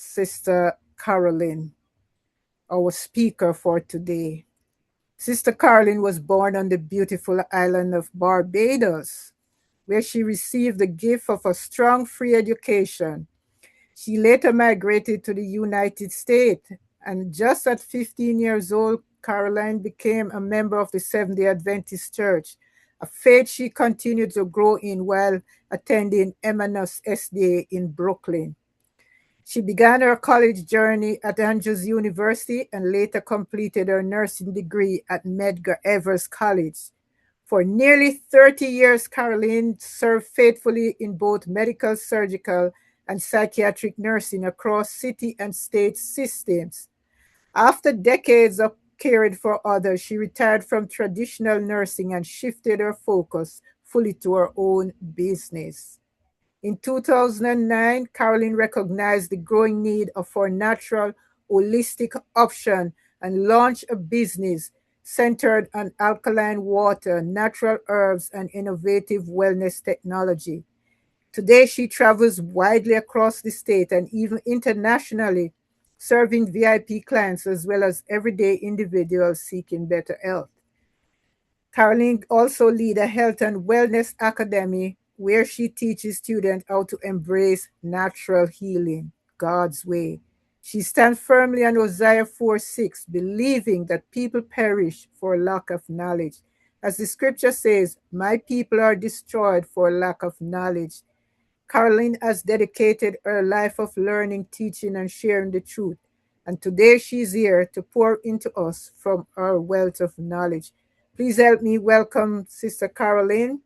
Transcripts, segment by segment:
Sister Caroline, our speaker for today. Sister Caroline was born on the beautiful island of Barbados, where she received the gift of a strong free education. She later migrated to the United States, and just at 15 years old, Caroline became a member of the Seventh day Adventist Church, a faith she continued to grow in while attending Emmaus SDA in Brooklyn. She began her college journey at Andrews University and later completed her nursing degree at Medgar Evers College. For nearly 30 years, Caroline served faithfully in both medical, surgical, and psychiatric nursing across city and state systems. After decades of caring for others, she retired from traditional nursing and shifted her focus fully to her own business. In 2009, Caroline recognized the growing need for natural, holistic option and launched a business centered on alkaline water, natural herbs, and innovative wellness technology. Today, she travels widely across the state and even internationally, serving VIP clients as well as everyday individuals seeking better health. Caroline also leads a health and wellness academy where she teaches students how to embrace natural healing, God's way. She stands firmly on Hosea 4:6, believing that people perish for lack of knowledge. As the scripture says, my people are destroyed for lack of knowledge. Caroline has dedicated her life of learning, teaching, and sharing the truth. And today she's here to pour into us from her wealth of knowledge. Please help me welcome Sister Caroline,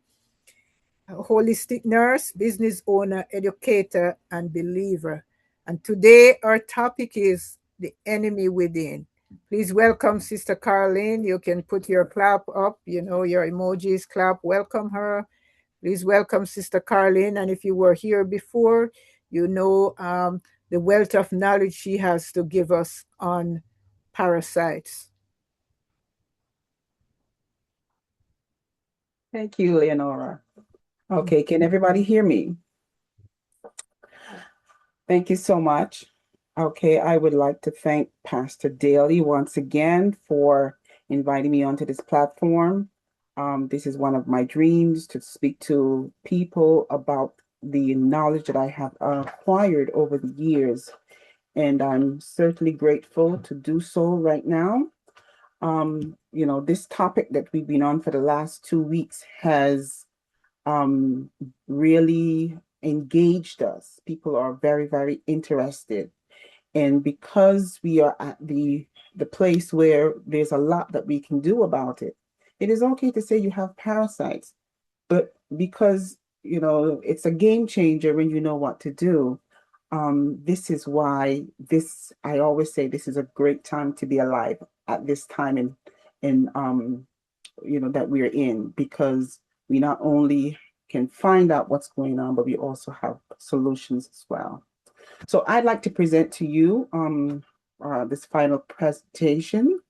a holistic nurse, business owner, educator, and believer. And today our topic is the enemy within. Please welcome Sister Caroline. You can put your clap up, your emojis, clap, welcome her. Please welcome Sister Caroline. And if you were here before, you know the wealth of knowledge she has to give us on parasites. Thank you, Leonora. Okay, can everybody hear me? Thank you so much. Okay, I would like to thank Pastor Daly once again for inviting me onto this platform. This is one of my dreams to speak to people about the knowledge that I have acquired over the years. And I'm certainly grateful to do so right now. This topic that we've been on for the last 2 weeks has um, really engaged us. People are very, very interested. And because we are at the place where there's a lot that we can do about it, it is okay to say you have parasites, but because it's a game changer when you know what to do. This is why I always say this is a great time to be alive at this time in that we're in, because we not only can find out what's going on, but we also have solutions as well. So I'd like to present to you this final presentation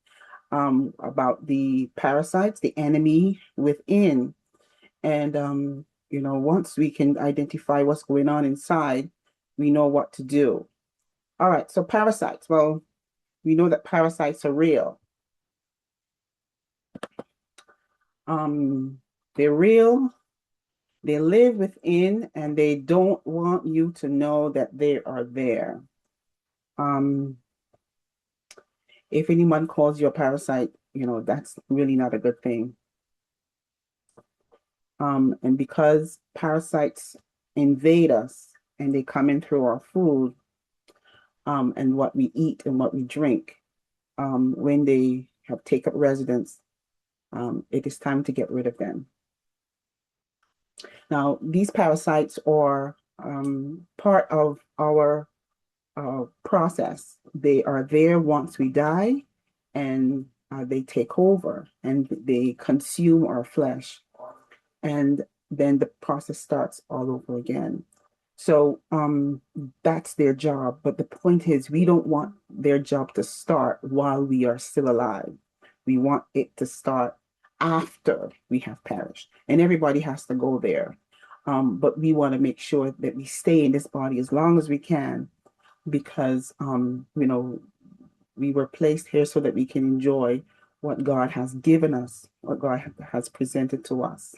about the parasites, the enemy within. And, once we can identify what's going on inside, we know what to do. All right, so parasites. Well, we know that parasites are real. They're real. They live within, and they don't want you to know that they are there. If anyone calls you a parasite, that's really not a good thing. And because parasites invade us and they come in through our food, and what we eat and what we drink, when they have taken up residence, it is time to get rid of them. Now, these parasites are part of our process. They are there once we die, and they take over and they consume our flesh. And then the process starts all over again. So that's their job. But the point is, we don't want their job to start while we are still alive. We want it to start after we have perished. And everybody has to go there. But we want to make sure that we stay in this body as long as we can, because we were placed here so that we can enjoy what God has given us, what God has presented to us.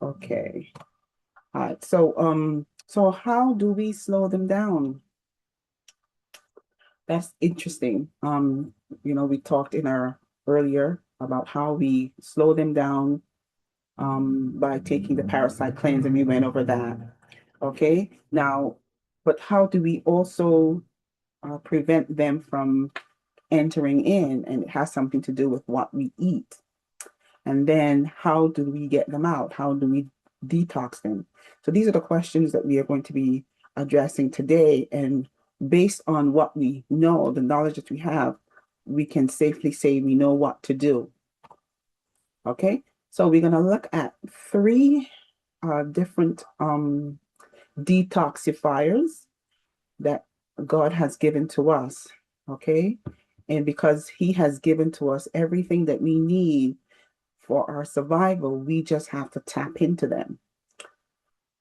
Okay. All right. So how do we slow them down? That's interesting. We talked in our earlier about how we slow them down by taking the parasite cleanse, and we went over that. Okay. Now, but how do we also prevent them from entering in? And it has something to do with what we eat. And then how do we get them out? How do we detox them? So these are the questions that we are going to be addressing today. And based on what we know, the knowledge that we have, we can safely say we know what to do. Okay, so we're going to look at three different detoxifiers that God has given to us. Okay, and because He has given to us everything that we need for our survival, we just have to tap into them.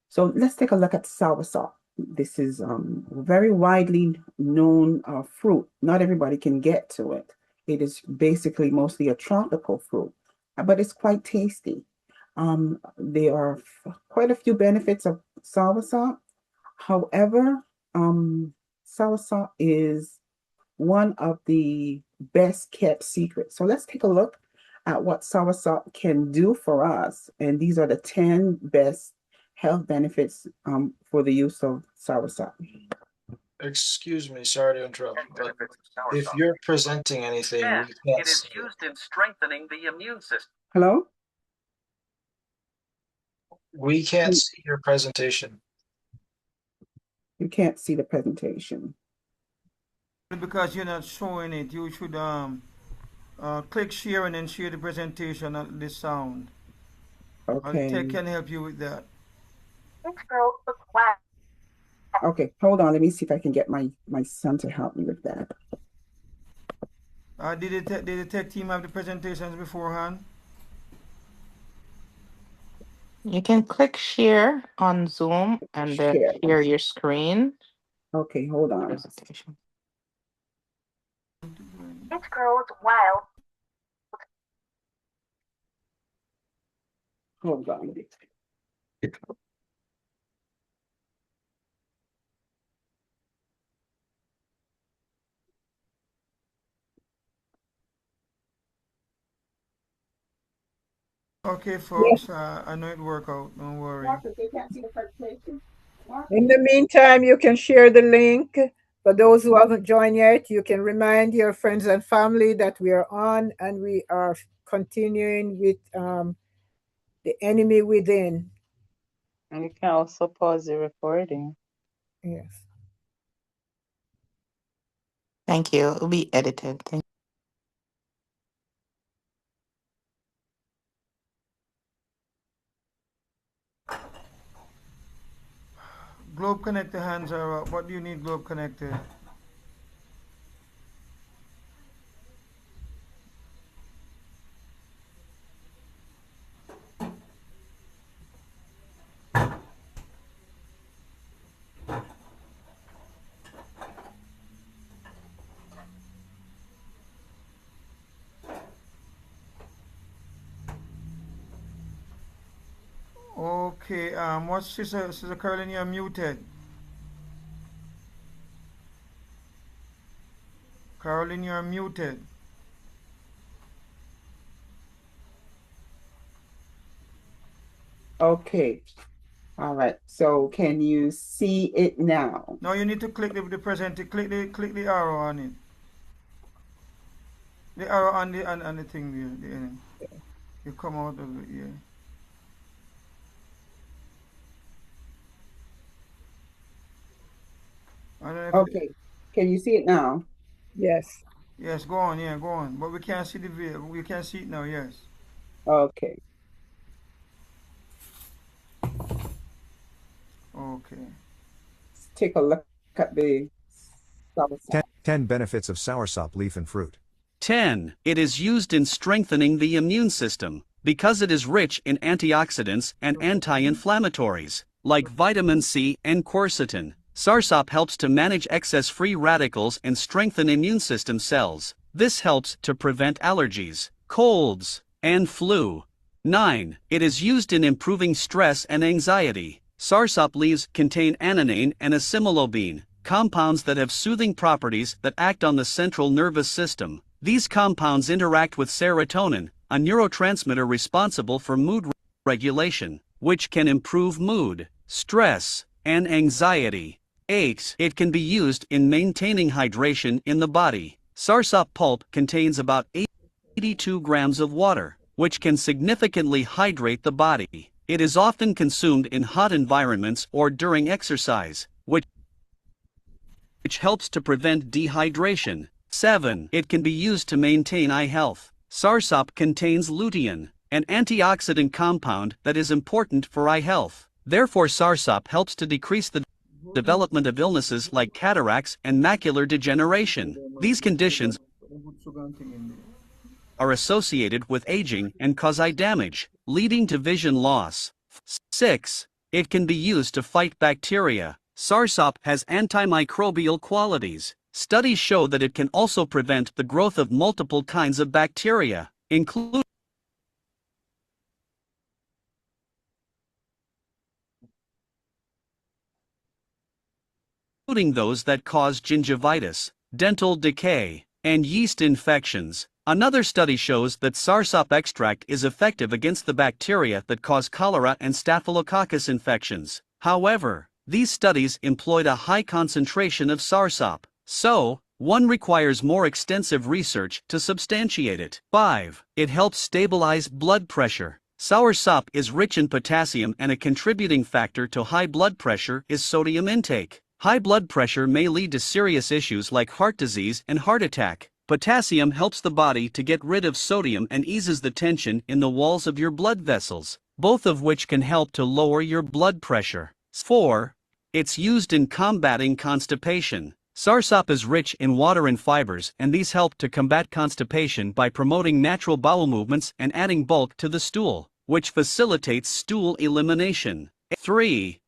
So let's take a look at soursop. This is a very widely known fruit. Not everybody can get to it. It is basically mostly a tropical fruit, but it's quite tasty. There are quite a few benefits of soursop. However, soursop is one of the best kept secrets. So let's take a look at what soursop can do for us. And these are the 10 best health benefits for the use of soursop. Excuse me, sorry to interrupt, but if you're presenting anything, we can't It is see it. used in strengthening the immune system. Hello? We can't see your presentation. You can't see the presentation. Because you're not showing it, you should click share and then share the presentation of the sound. Okay. Tech can help you with that. Okay, hold on. Let me see if I can get my son to help me with that. Did the tech team have the presentations beforehand? You can click share on Zoom and then share your screen. Okay, hold on. Presentation. It grows wild. Hold on. Okay, folks, I know it worked out. Don't worry. They can't see the presentation. In the meantime, you can share the link. For those who haven't joined yet, you can remind your friends and family that we are on and we are continuing with the enemy within. And you can also pause the recording. Yes. Thank you. It will be edited. Thank Globe connector hands are up. What do you need globe connector? Okay, what's Sister Caroline, you're muted. Caroline, you're muted. Okay. All right. So can you see it now? No, you need to click the presenter. Click the arrow on it. The arrow on the thing there. You come out of it, yeah. Okay. Can you see it now? Yes. Yes, go on, yeah, go on. But we can't see the video. We can see it now, yes. Okay. Okay. Let's take a look at the soursop. 10 benefits of soursop leaf and fruit. 10. It is used in strengthening the immune system because it is rich in antioxidants and anti-inflammatories, like vitamin C and quercetin. Soursop helps to manage excess free radicals and strengthen immune system cells. This helps to prevent allergies, colds, and flu. 9. It is used in improving stress and anxiety. Soursop leaves contain ananine and acimilobene, compounds that have soothing properties that act on the central nervous system. These compounds interact with serotonin, a neurotransmitter responsible for mood regulation, which can improve mood, stress, and anxiety. 8. It can be used in maintaining hydration in the body. Soursop pulp contains about 82 grams of water, which can significantly hydrate the body. It is often consumed in hot environments or during exercise, which helps to prevent dehydration. 7. It can be used to maintain eye health. Soursop contains lutein, an antioxidant compound that is important for eye health. Therefore, soursop helps to decrease the development of illnesses like cataracts and macular degeneration. These conditions are associated with aging and cause eye damage, leading to vision loss. 6. It can be used to fight bacteria. Soursop has antimicrobial qualities. Studies show that it can also prevent the growth of multiple kinds of bacteria, including those that cause gingivitis, dental decay, and yeast infections. Another study shows that soursop extract is effective against the bacteria that cause cholera and staphylococcus infections. However, these studies employed a high concentration of soursop, so one requires more extensive research to substantiate it. 5. It helps stabilize blood pressure. Soursop is rich in potassium, and a contributing factor to high blood pressure is sodium intake. High blood pressure may lead to serious issues like heart disease and heart attack. Potassium helps the body to get rid of sodium and eases the tension in the walls of your blood vessels, both of which can help to lower your blood pressure. 4. It's used in combating constipation. Soursop is rich in water and fibers, and these help to combat constipation by promoting natural bowel movements and adding bulk to the stool, which facilitates stool elimination. 3.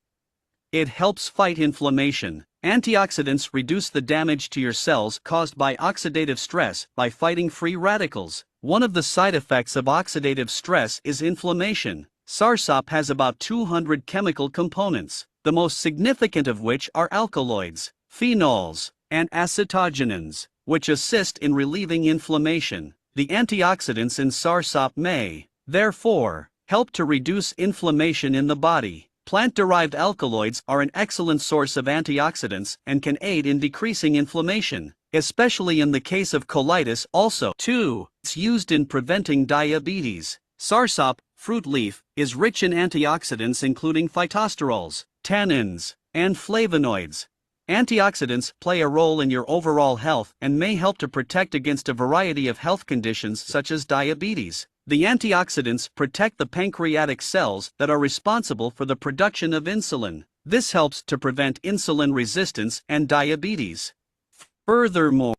It helps fight inflammation. Antioxidants reduce the damage to your cells caused by oxidative stress by fighting free radicals. One of the side effects of oxidative stress is inflammation. Soursop has about 200 chemical components, the most significant of which are alkaloids, phenols, and acetogenins, which assist in relieving inflammation. The antioxidants in soursop may, therefore, help to reduce inflammation in the body. Plant-derived alkaloids are an excellent source of antioxidants and can aid in decreasing inflammation, especially in the case of colitis. Also, 2. It's used in preventing diabetes. Soursop, fruit leaf, is rich in antioxidants including phytosterols, tannins, and flavonoids. Antioxidants play a role in your overall health and may help to protect against a variety of health conditions such as diabetes. The antioxidants protect the pancreatic cells that are responsible for the production of insulin. This helps to prevent insulin resistance and diabetes. Furthermore,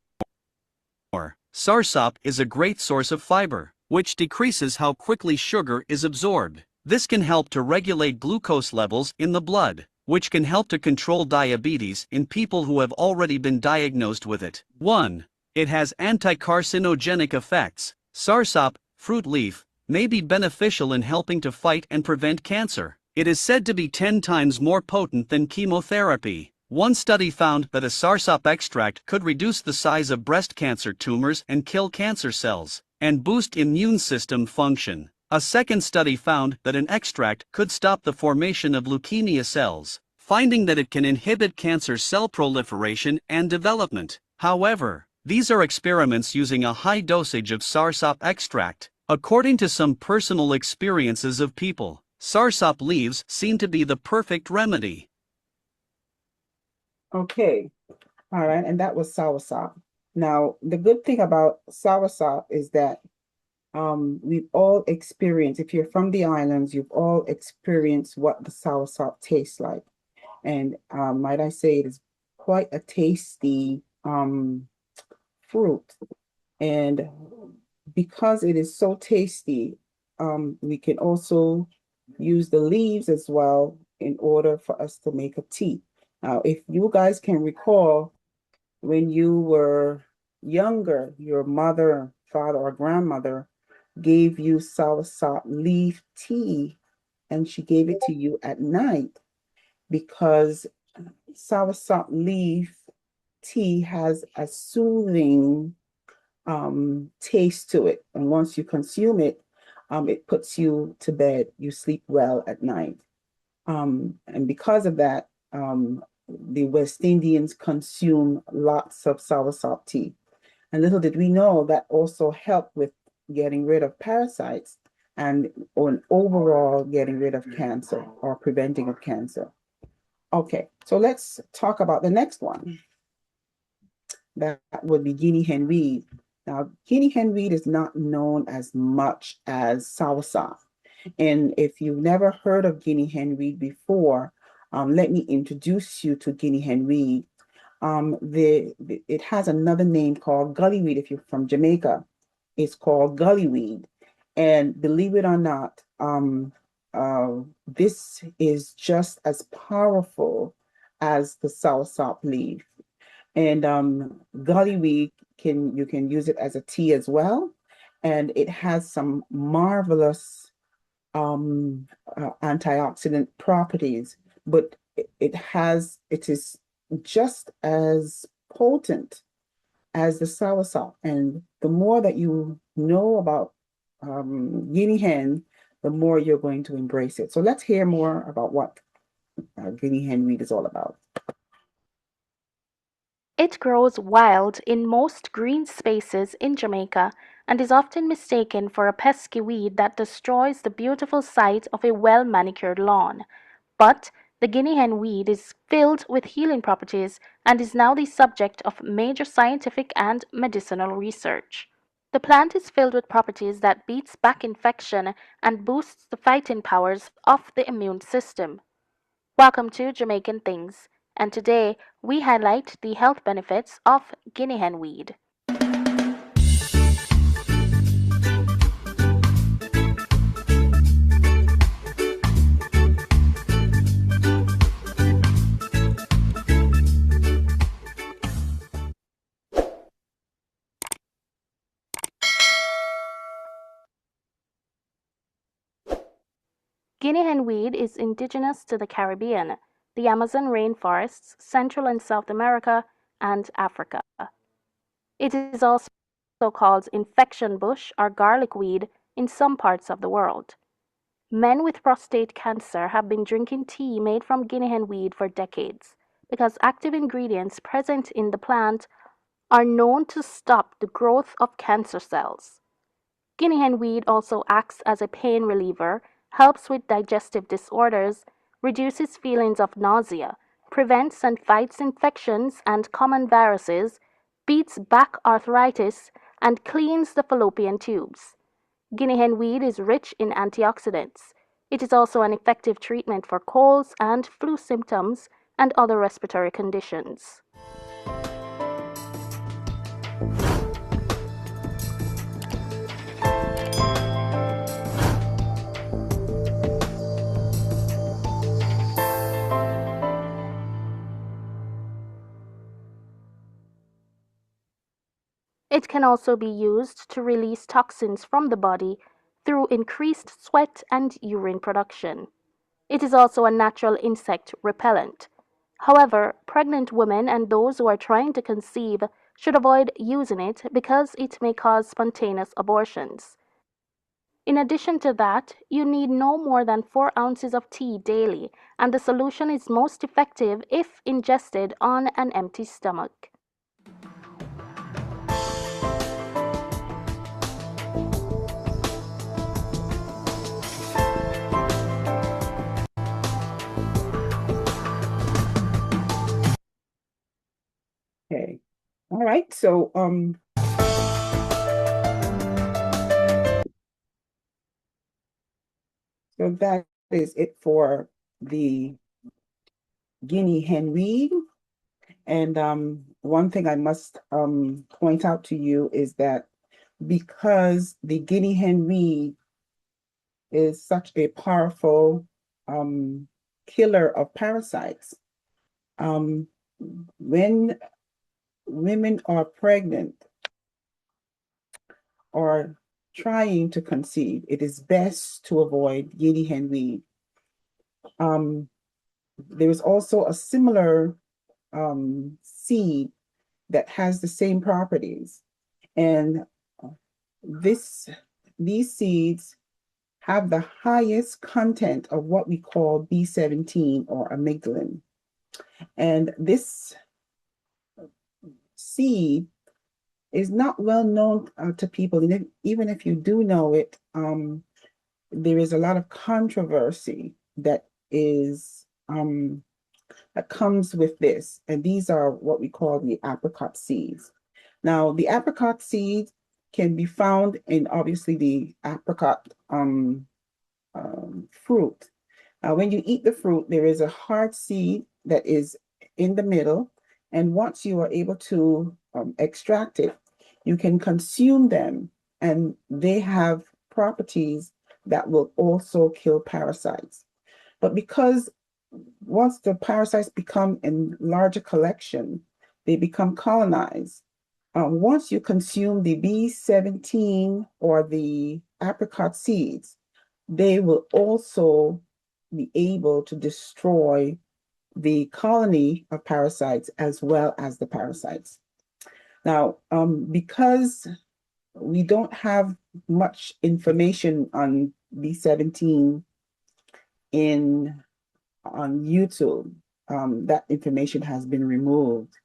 soursop is a great source of fiber, which decreases how quickly sugar is absorbed. This can help to regulate glucose levels in the blood, which can help to control diabetes in people who have already been diagnosed with it. 1. It has anti-carcinogenic effects. Soursop, fruit leaf, may be beneficial in helping to fight and prevent cancer. It is said to be 10 times more potent than chemotherapy. One study found that a soursop extract could reduce the size of breast cancer tumors and kill cancer cells, and boost immune system function. A second study found that an extract could stop the formation of leukemia cells, finding that it can inhibit cancer cell proliferation and development. However, these are experiments using a high dosage of soursop extract. According to some personal experiences of people, soursop leaves seem to be the perfect remedy. Okay, all right, and that was soursop. Now, the good thing about soursop is that we've all experienced, if you're from the islands, you've all experienced what the soursop tastes like. And might I say, it is quite a tasty fruit. And because it is so tasty, we can also use the leaves as well in order for us to make a tea. Now, if you guys can recall, when you were younger, your mother, father, or grandmother gave you soursop leaf tea, and she gave it to you at night because soursop leaf tea has a soothing taste to it. And once you consume it, it puts you to bed. You sleep well at night. And because of that, the West Indians consume lots of soursop tea. And little did we know that also helped with getting rid of parasites and on overall getting rid of cancer or preventing of cancer. Okay, so let's talk about the next one. That would be guinea hen weed. Now, guinea hen weed is not known as much as soursop. And if you've never heard of guinea hen weed before, let me introduce you to guinea hen weed. It has another name called gully weed. If you're from Jamaica, it's called gully weed. And believe it or not, this is just as powerful as the soursop leaf. And gully weed, you can use it as a tea as well. And it has some marvelous antioxidant properties, but it is just as potent as the soursop. And the more that you know about guinea hen, the more you're going to embrace it. So let's hear more about what guinea hen weed is all about. It grows wild in most green spaces in Jamaica and is often mistaken for a pesky weed that destroys the beautiful sight of a well-manicured lawn. But the guinea hen weed is filled with healing properties and is now the subject of major scientific and medicinal research. The plant is filled with properties that beats back infection and boosts the fighting powers of the immune system. Welcome to Jamaican Things, and today we highlight the health benefits of guinea hen weed. Guinea hen weed is indigenous to the Caribbean, the Amazon rainforests, Central and South America, and Africa. It is also called infection bush or garlic weed in some parts of the world. Men with prostate cancer have been drinking tea made from guinea hen weed for decades because active ingredients present in the plant are known to stop the growth of cancer cells. Guinea hen weed also acts as a pain reliever, helps with digestive disorders, reduces feelings of nausea, prevents and fights infections and common viruses, beats back arthritis, and cleans the fallopian tubes. Guinea hen weed is rich in antioxidants. It is also an effective treatment for colds and flu symptoms and other respiratory conditions. It can also be used to release toxins from the body through increased sweat and urine production. It is also a natural insect repellent. However, pregnant women and those who are trying to conceive should avoid using it because it may cause spontaneous abortions. In addition to that, you need no more than 4 ounces of tea daily, and the solution is most effective if ingested on an empty stomach. Okay. All right. So that is it for the guinea hen weed. And one thing I must point out to you is that because the guinea hen weed is such a powerful killer of parasites, When women are pregnant or trying to conceive, it is best to avoid guinea hen weed. There is also a similar seed that has the same properties, and these seeds have the highest content of what we call B17 or amygdalin. And this seed is not well known to people. And even if you do know it, there is a lot of controversy that is that comes with this. And these are what we call the apricot seeds. Now, the apricot seeds can be found in obviously the apricot fruit. When you eat the fruit, there is a hard seed that is in the middle. And once you are able to extract it, you can consume them, and they have properties that will also kill parasites. But because once the parasites become in larger collection, they become colonized. Once you consume the B17 or the apricot seeds, they will also be able to destroy the colony of parasites as well as the parasites. Now, because we don't have much information on B17 on YouTube, that information has been removed.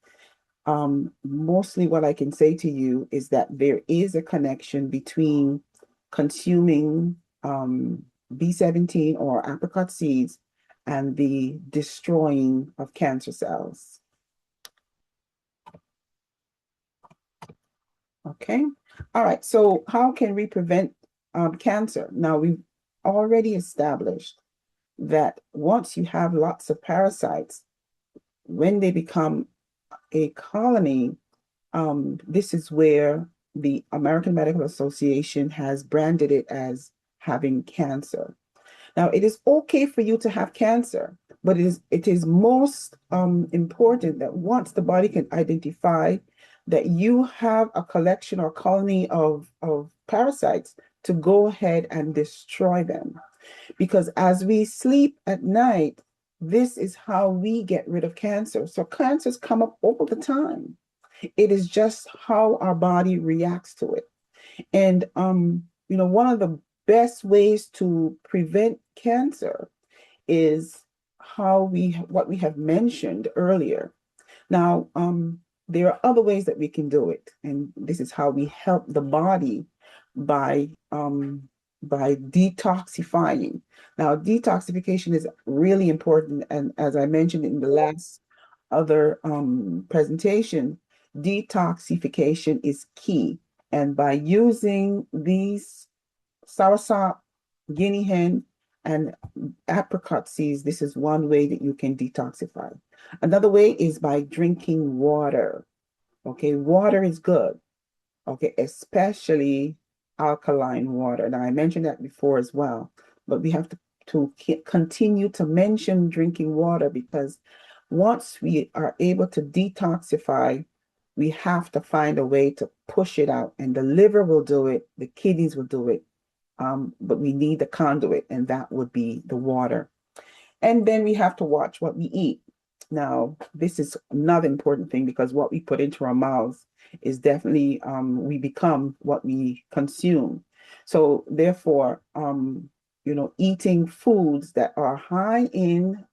Mostly what I can say to you is that there is a connection between consuming B17 or apricot seeds and the destroying of cancer cells. Okay, all right, so how can we prevent cancer? Now, we've already established that once you have lots of parasites, when they become a colony, this is where the American Medical Association has branded it as having cancer. Now, it is okay for you to have cancer, but it is most important that once the body can identify that you have a collection or colony of parasites, to go ahead and destroy them. Because as we sleep at night, this is how we get rid of cancer. So cancers come up all the time. It is just how our body reacts to it. And one of the best ways to prevent cancer is what we have mentioned earlier. Now, there are other ways that we can do it, and this is how we help the body by detoxifying. Now, detoxification is really important, and as I mentioned in the last other presentation, detoxification is key. And by using these soursop, guinea hen, and apricot seeds, this is one way that you can detoxify. Another way is by drinking water. Okay, water is good. Okay, especially alkaline water. Now, I mentioned that before as well, but we have to continue to mention drinking water, because once we are able to detoxify, we have to find a way to push it out, and the liver will do it, the kidneys will do it, but we need the conduit, and that would be the water. And then we have to watch what we eat. Now, this is another important thing, because what we put into our mouths is definitely, we become what we consume. So therefore, eating foods that are high in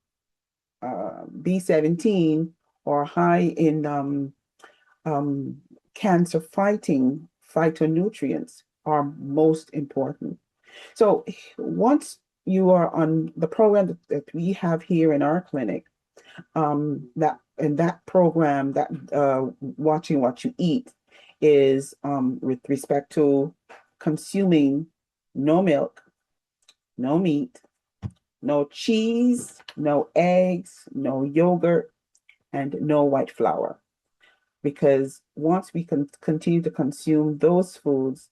B17 or high in cancer fighting phytonutrients are most important. So once you are on the program that we have here in our clinic, that program, that watching what you eat, is with respect to consuming no milk, no meat, no cheese, no eggs, no yogurt, and no white flour. Because once we can continue to consume those foods,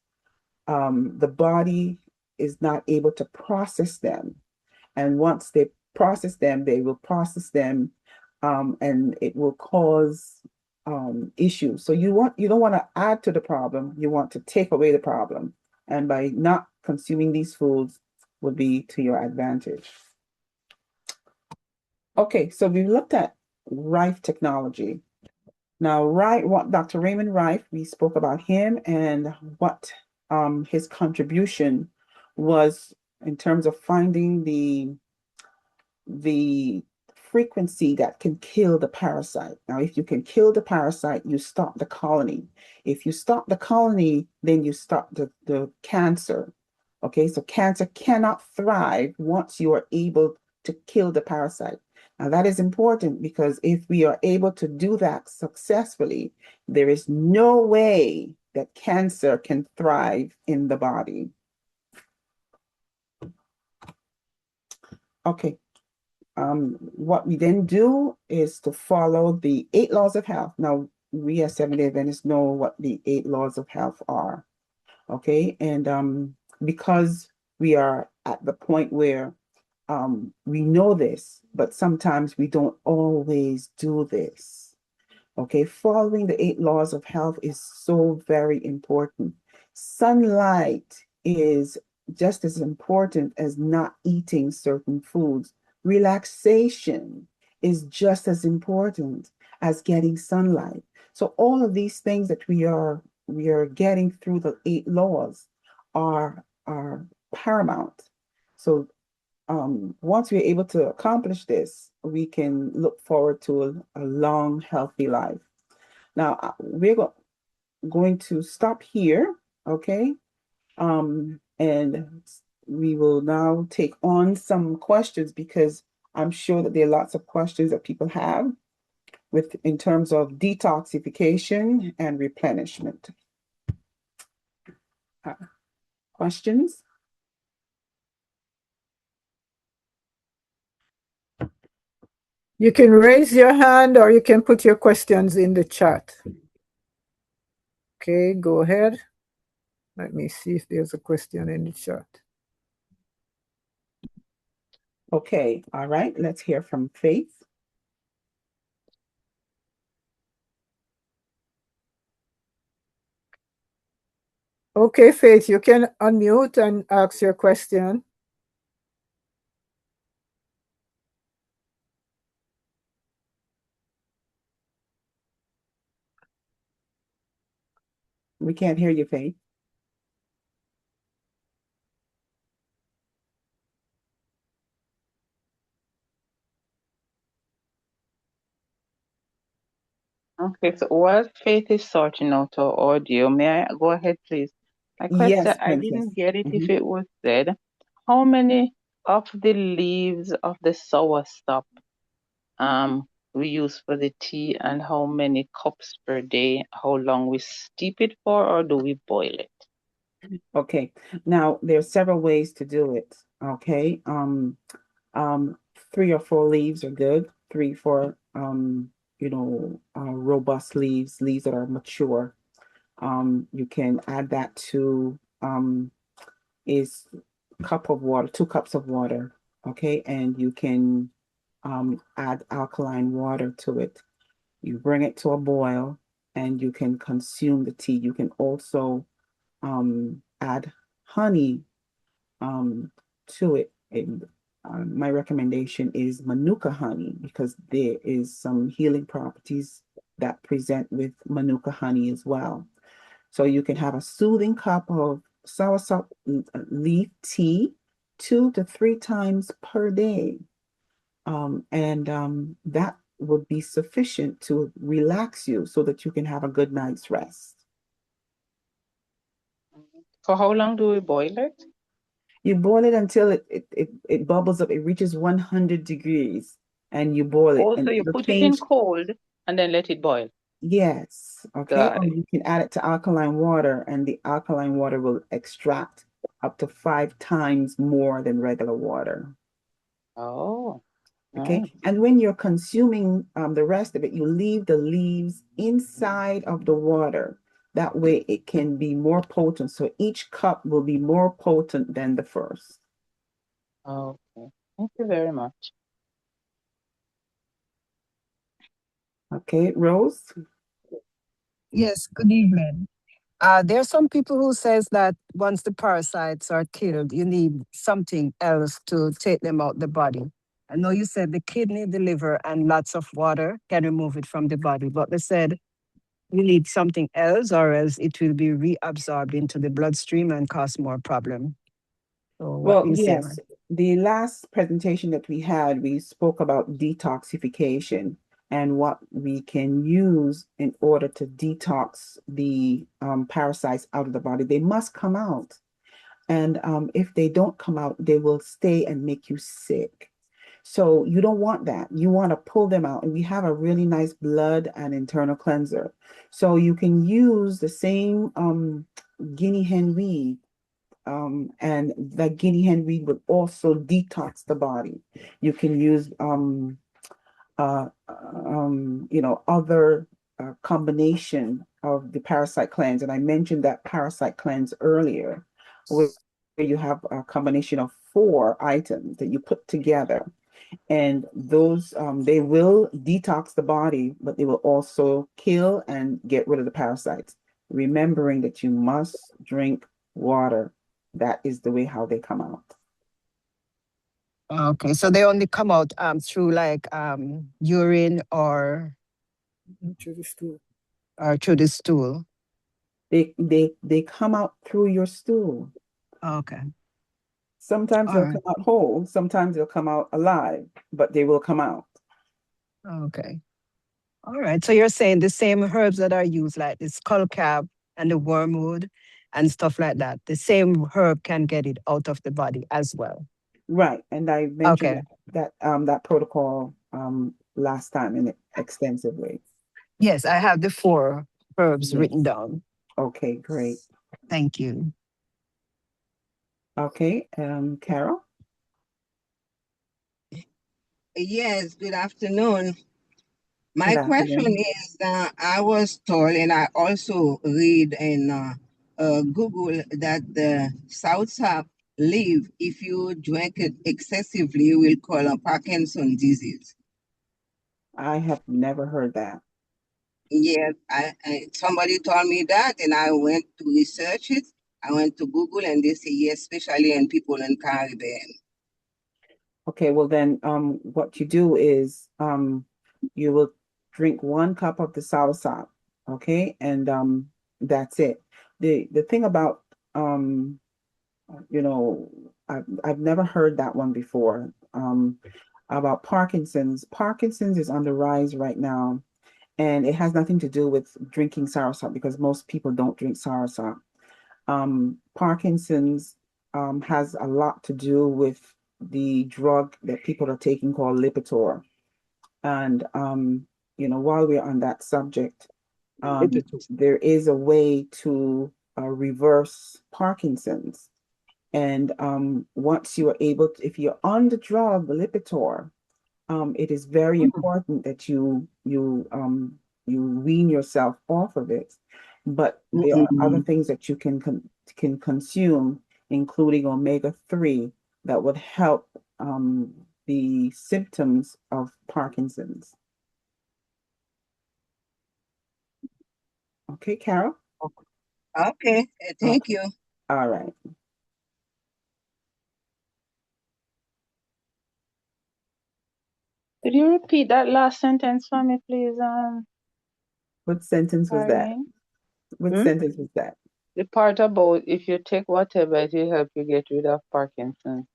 the body is not able to process them. And once they process them, they will process them and it will cause issues. So you don't want to add to the problem, you want to take away the problem. And by not consuming these foods would be to your advantage. Okay, so we looked at Rife technology. Now, what Dr. Raymond Rife, we spoke about him and what his contribution was in terms of finding the frequency that can kill the parasite. Now, if you can kill the parasite, you stop the colony. If you stop the colony, then you stop the cancer. Okay, so cancer cannot thrive once you are able to kill the parasite. Now, that is important because if we are able to do that successfully, there is no way that cancer can thrive in the body. Okay. What we then do is to follow the 8 laws of health. Now, we as Seventh-day Adventists know what the 8 laws of health are. Okay, and because we are at the point where we know this, but sometimes we don't always do this. Okay, following the 8 laws of health is so very important. Sunlight is just as important as not eating certain foods. Relaxation is just as important as getting sunlight. So all of these things that we are getting through the 8 laws are paramount. So once we're able to accomplish this, we can look forward to a long, healthy life. Now, we're going to stop here, okay? And we will now take on some questions because I'm sure that there are lots of questions that people have in terms of detoxification and replenishment. Questions? You can raise your hand or you can put your questions in the chat. Okay, go ahead. Let me see if there's a question in the chat. Okay, all right, let's hear from Faith. Okay, Faith, you can unmute and ask your question. We can't hear you, Faith. Okay, so while Faith is sorting out her audio, may I go ahead, please? My question, Yes, I Princess. didn't get it if it was said. How many of the leaves of the soursop we use for the tea, and how many cups per day? How long we steep it for, or do we boil it? Okay, now there are several ways to do it. Okay, 3 or 4 leaves are good. 3, 4, robust leaves that are mature. You can add that to is cup of water, 2 cups of water. Okay, and you can add alkaline water to it. You bring it to a boil, and you can consume the tea. You can also add honey to it. And my recommendation is Manuka honey because there is some healing properties that present with Manuka honey as well. So you can have a soothing cup of soursop leaf tea 2 to 3 times per day. That would be sufficient to relax you so that you can have a good night's rest. For how long do we boil it? You boil it until it bubbles up. It reaches 100 degrees, and you boil it. Oh, And so you it'll put it in change. cold and then let it boil. Yes. Okay. Got Or it. you can add it to alkaline water, and the alkaline water will extract up to 5 times more than regular water. Oh. Okay. Nice. And when you're consuming the rest of it, you leave the leaves inside of the water. That way it can be more potent. So each cup will be more potent than the first. Okay. Thank you very much. Okay, Rose? Yes, good evening. There are some people who says that once the parasites are killed, you need something else to take them out the body. I know you said the kidney, the liver, and lots of water can remove it from the body, but they said you need something else, or else it will be reabsorbed into the bloodstream and cause more problem. So what Well, do you say, yes, man? the last presentation that we had, we spoke about detoxification and what we can use in order to detox the parasites out of the body. They must come out. And if they don't come out, they will stay and make you sick. So you don't want that. You want to pull them out. And we have a really nice blood and internal cleanser. So you can use the same guinea hen weed, and the guinea hen weed will also detox the body. You can use other combination of the parasite cleanse. And I mentioned that parasite cleanse earlier, where you have a combination of 4 items that you put together. And those, they will detox the body, but they will also kill and get rid of the parasites. Remembering that you must drink water. That is the way how they come out. Okay, so they only come out through like urine or Through the stool. through the stool. They come out through your stool. Okay. Sometimes All they'll right. come out whole, sometimes they'll come out alive, but they will come out. Okay. All right. So you're saying the same herbs that are used, like the skullcap and the wormwood and stuff like that, the same herb can get it out of the body as well. Right. And I mentioned Okay. that protocol last time in extensively. Yes, I have the 4 herbs Yes. written down. Okay, great. Thank you. Okay, Carol? Yes, good afternoon. My Good question afternoon. is, I was told, and I also read in Google that the soursop leaf, if you drink it excessively, will cause Parkinson's disease. I have never heard that. Yes, somebody told me that, and I went to research it. I went to Google, and they say yes, especially in people in Caribbean. Okay, well then, what you do is, you will drink 1 cup of the soursop, okay, and that's it. The thing about, I've never heard that one before. About Parkinson's. Parkinson's is on the rise right now, and it has nothing to do with drinking soursop because most people don't drink soursop. Parkinson's has a lot to do with the drug that people are taking called Lipitor. And while we're on that subject, there is a way to reverse Parkinson's. And once you are able to, if you're on the drug, the Lipitor, it is very important that you wean yourself off of it. But there are other things that you can consume, including omega-3, that would help the symptoms of Parkinson's. Okay, Carol? Okay, thank you. All right. Could you repeat that last sentence for me, please? What sentence was that? Irene? What sentence was that? The part about if you take whatever, it will help you get rid of Parkinson's.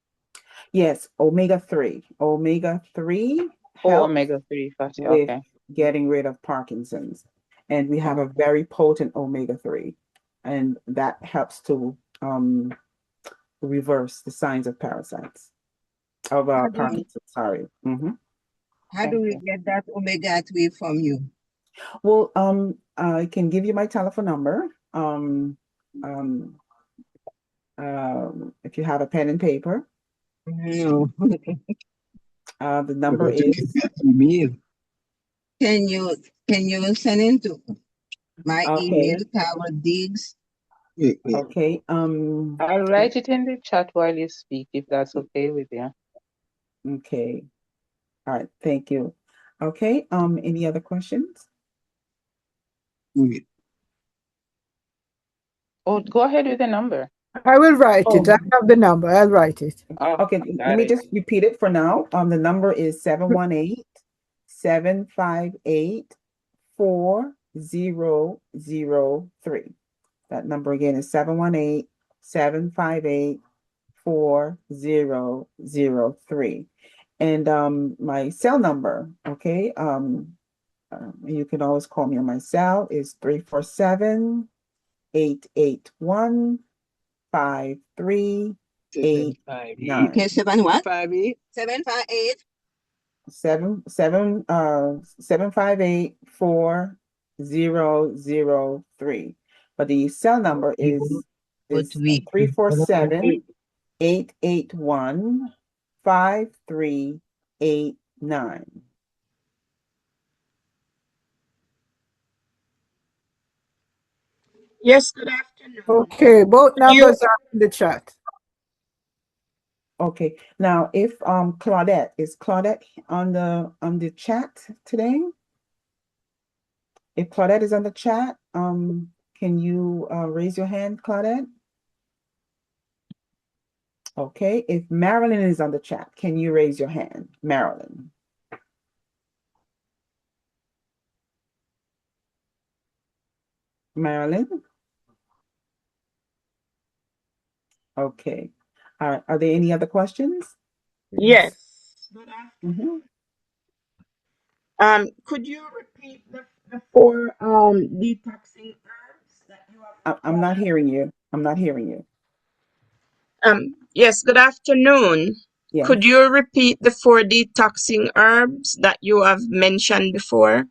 Yes, omega-3. Omega-3 Oh, helps omega-3 fatty, with okay. getting rid of Parkinson's. And we have a very potent omega-3, and that helps to reverse the signs of parasites, of Parkinson's, sorry. How do we get that omega-3 from you? Well, I can give you my telephone number. If you have a pen and paper. No. The number is. Can you send it to my email, Carol Diggs? Okay. I'll write it in the chat while you speak, if that's okay with you. Okay. All right. Thank you. Okay, any other questions? Oh, go ahead with the number. I will write it. I Oh, have the number. I'll write it. Oh, okay, let got me it. just repeat it for now. The number is 718-758-4003. That number again is 718-758-4003. And my cell number, okay, you can always call me on my cell, is 347-881-5389. Okay, 7 what? 58. 758. 758-4003. But the cell number is But we 347-881-5389. Yes, good afternoon. Okay, both numbers are in the chat. Okay, now if Claudette, is Claudette on the chat today? If Claudette is on the chat, can you raise your hand, Claudette? Okay, if Marilyn is on the chat, can you raise your hand, Marilyn? Marilyn? Okay. All right. Are there any other questions? Yes. Mhm. Could you repeat the four detoxing herbs that you have? I'm not hearing you. I'm not hearing you. Yes, good afternoon. Yes. Could you repeat the four detoxing herbs that you have mentioned before?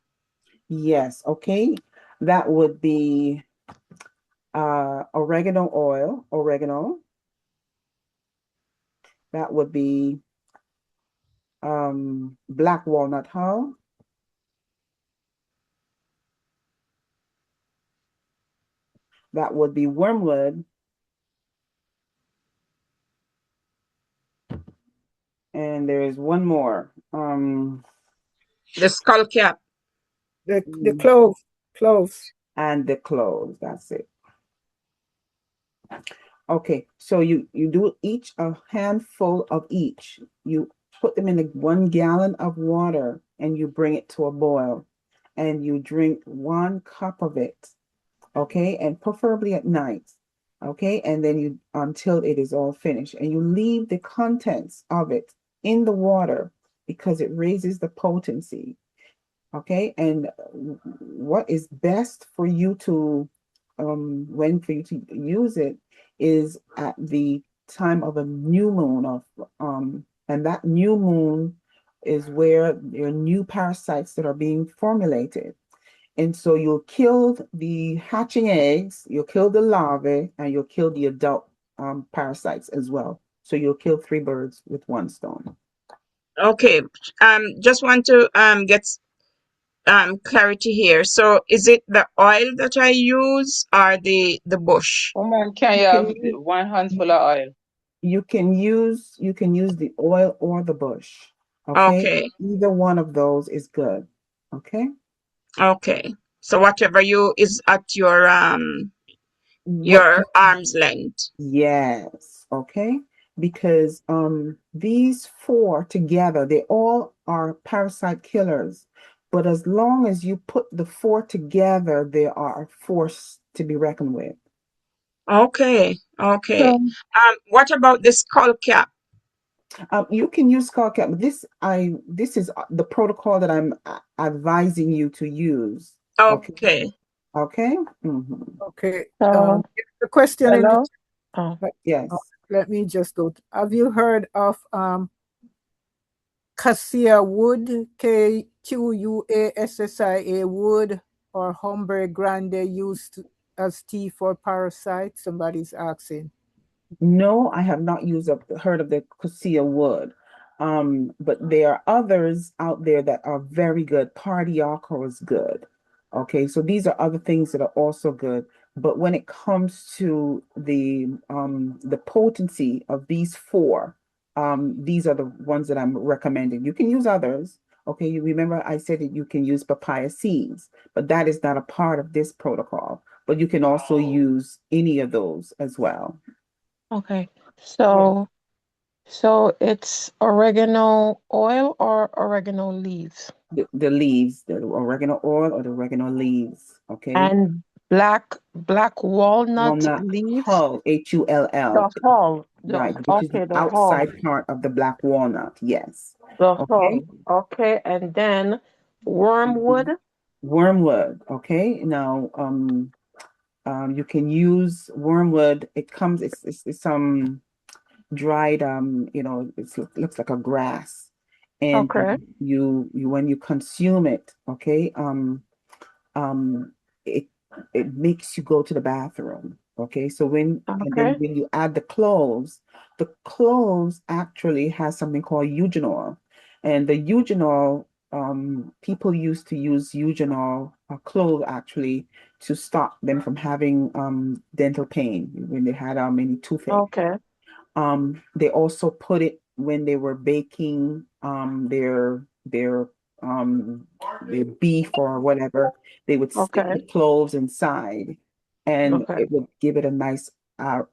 Yes. Okay. That would be oregano oil, oregano. That would be black walnut hull. That would be wormwood. And there is one more. The skull cap. The cloves. And the cloves. That's it. Okay, so you do each a handful of each. You put them in 1 gallon of water and you bring it to a boil and you drink 1 cup of it. Okay, and preferably at night. Okay, and then you until it is all finished, and you leave the contents of it in the water because it raises the potency. Okay, and what is best for you to when for you to use it is at the time of a new moon of and that new moon is where there are new parasites that are being formulated. And so you'll kill the hatching eggs, you'll kill the larvae, and you'll kill the adult parasites as well. So you'll kill 3 birds with 1 stone. Okay. Just want to get clarity here. So is it the oil that I use or the bush? Woman, can you have 1 handful of oil? You can use the oil or the bush. Okay. Okay. Either one of those is good. Okay. Okay. So whatever is at your arm's length. Yes. Okay. Because these 4 together, they all are parasite killers. But as long as you put the 4 together, they are a force to be reckoned with. Okay. Okay. What about the skull cap? You can use skull cap. This is the protocol that I'm advising you to use. Okay. Okay. Mm-hmm. Okay. So, The question in hello? the Yes. let me just go. Have you heard of cassia wood, KQUASSIA wood, or Hombre Grande used as tea for parasites? Somebody's asking. No, I have not heard of the cassia wood. But there are others out there that are very good. Pardiaco is good. Okay, so these are other things that are also good. But when it comes to the potency of these 4, these are the ones that I'm recommending. You can use others, Okay, you remember I said that you can use papaya seeds, but that is not a part of this protocol. But you can also use any of those as well. Okay. Yeah. So it's oregano oil or oregano leaves? The leaves, the oregano oil or the oregano leaves. Okay. And black walnut Walnut leaves? hull, Hull. The hull. Right, which is the Okay, the hull. outside part of the black walnut. Yes. The Okay. hull. Okay, and then wormwood. Wormwood. Okay. Now, you can use wormwood. It comes. It's some dried. It looks like a grass, and Okay. you when you consume it. Okay. Um, it it makes you go to the bathroom. Okay. So and then Okay. when you add the cloves actually has something called eugenol, and the eugenol. People used to use eugenol, a clove actually, to stop them from having dental pain when they had any toothache. Okay. They also put it when they were baking their beef or whatever. They would stick Okay. the cloves inside, and Okay. it would give it a nice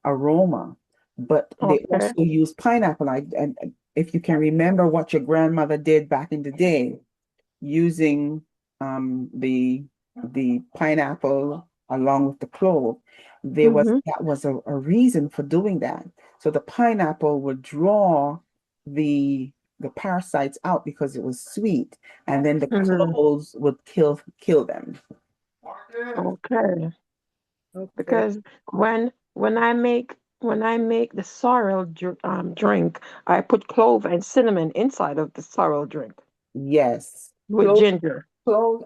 aroma. But they Okay. also use pineapple. And if you can remember what your grandmother did back in the day, using the pineapple along with the clove, Mm-hmm. that was a reason for doing that. So the pineapple would draw the parasites out because it was sweet, and then the Mm-hmm. cloves would kill them. Okay. Okay. Because when I make the sorrel drink, I put clove and cinnamon inside of the sorrel drink Yes. with Clove, ginger. clove,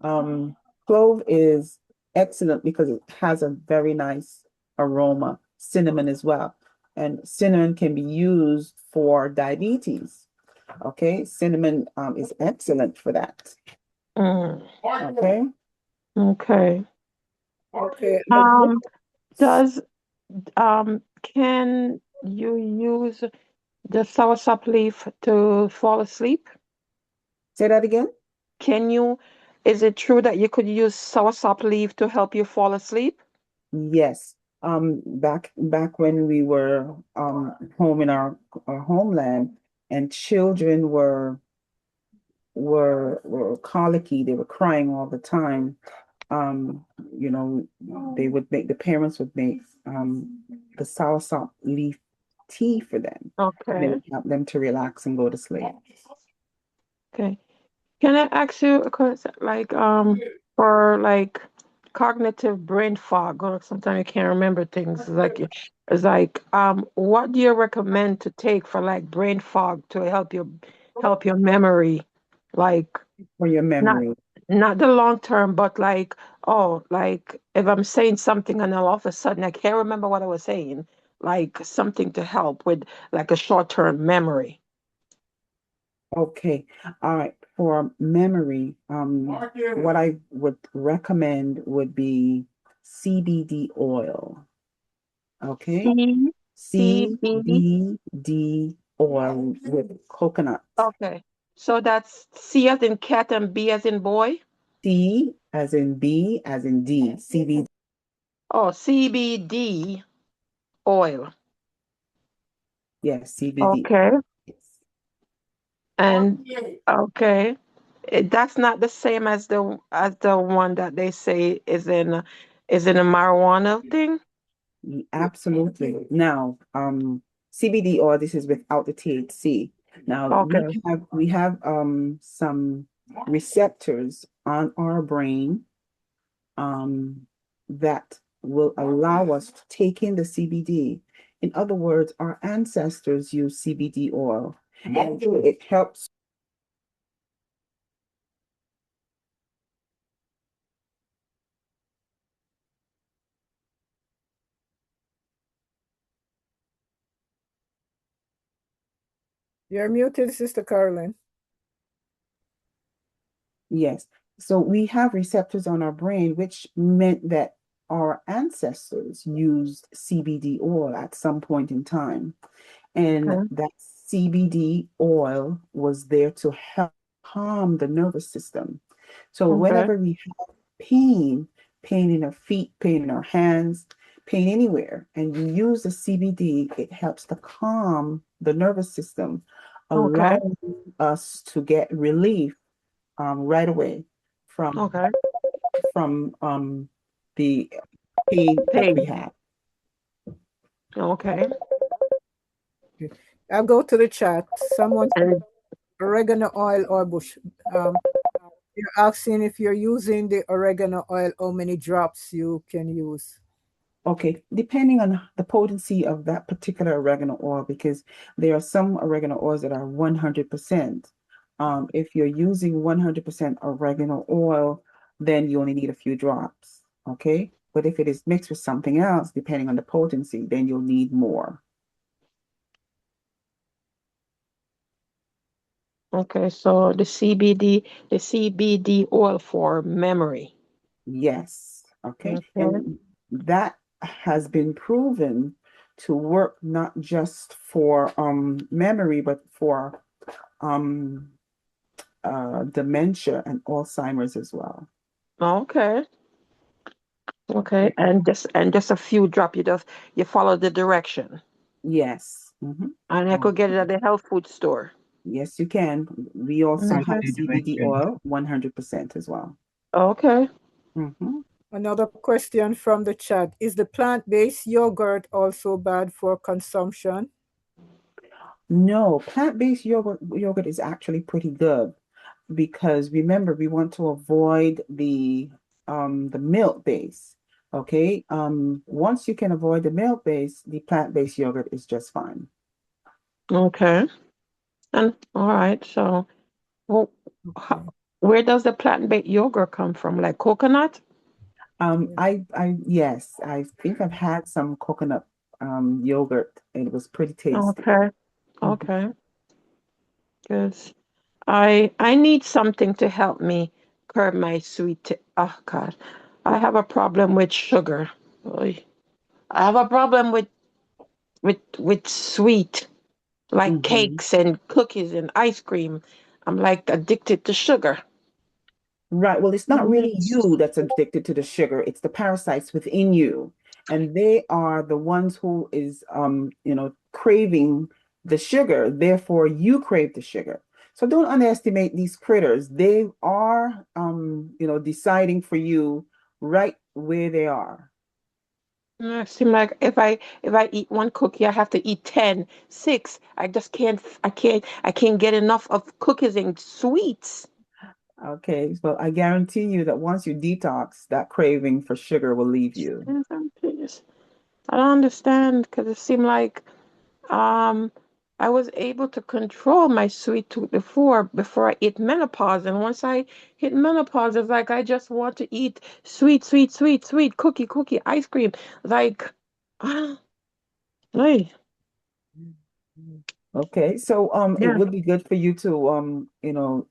um, clove is excellent because it has a very nice aroma. Cinnamon as well. And cinnamon can be used for diabetes. Okay. Cinnamon is excellent for that. Mm. Okay. Okay. Okay. Um, does can you use the soursop leaf to fall asleep? Say that again. Is it true that you could use soursop leaf to help you fall asleep? Yes. Back when we were home in our homeland, and children were colicky, they were crying all the time. Um, the parents would make the soursop leaf tea for them, and it Okay. would help them to relax and go to sleep. Okay. Can I ask you a question, like for like cognitive brain fog, or sometimes you can't remember things. What do you recommend to take for like brain fog to help your memory? Like For your not memory. not the long term, but like if I'm saying something and all of a sudden I can't remember what I was saying, like something to help with like a short term memory. Okay. All right. For memory, what I would recommend would be CBD oil. Okay. CBD. CBD oil with coconut. Okay. So that's C as in cat and B as in boy? C as in B as in D. CBD. Oh, CBD oil. Yes, CBD. Okay. And okay. That's not the same as the one that they say is in a marijuana thing? Absolutely. Now, CBD oil, this is without the THC. Now, Okay. we have some receptors on our brain that will allow us to take in the CBD. In other words, our ancestors used CBD oil, and it helps. You're muted, Sister Carolyn. Yes. So we have receptors on our brain, which meant that our ancestors used CBD oil at some point in time. And Okay. that CBD oil was there to help calm the nervous system. So Okay. whenever we have pain in our feet, pain in our hands, pain anywhere, and you use the CBD, it helps to calm the nervous system, Okay. allowing us to get relief right away from Okay. the pain that we Pain. have. Okay. I'll go to the chat. Someone said And oregano oil or bush. You're asking if you're using the oregano oil, how many drops you can use. Okay, depending on the potency of that particular oregano oil, because there are some oregano oils that are 100%. If you're using 100% oregano oil, then you only need a few drops, okay? But if it is mixed with something else, depending on the potency, then you'll need more. okay, so the CBD oil for memory. Yes, okay. Okay. And that has been proven to work not just for memory, but for dementia and Alzheimer's as well. Okay. Okay. And just a few drop. You follow the direction. Yes. Mm-hmm. And I could get it at the health food store. Yes, you can. We also have Okay. CBD oil, 100% as well. Okay. Mm-hmm. Another question from the chat. Is the plant-based yogurt also bad for consumption? No, plant-based yogurt is actually pretty good because remember we want to avoid the milk base. Okay. Once you can avoid the milk base, the plant-based yogurt is just fine. Okay. And all right. So, well, where does the plant-based yogurt come from? Like coconut? Yes, I think I've had some coconut yogurt and it was pretty tasty. Okay. Okay. Because I need something to help me curb my oh God. I have a problem with sugar. Oy. I have a problem with sweet, like cakes and cookies and ice cream. I'm like addicted to sugar. Right. Well, it's not really you that's addicted to the sugar. It's the parasites within you. And they are the ones who is craving the sugar. Therefore, you crave the sugar. So don't underestimate these critters. They are deciding for you right where they are. It seems like if I eat one cookie, I have to eat 10, 6. I just can't get enough of cookies and sweets. Okay, well, I guarantee you that once you detox, that craving for sugar will leave you. I don't understand because it seemed like I was able to control my sweet tooth before I hit menopause, and once I hit menopause, it's like I just want to eat sweet, sweet, sweet, sweet cookie, ice cream. Like, hey. Okay, so it Yeah. would be good for you to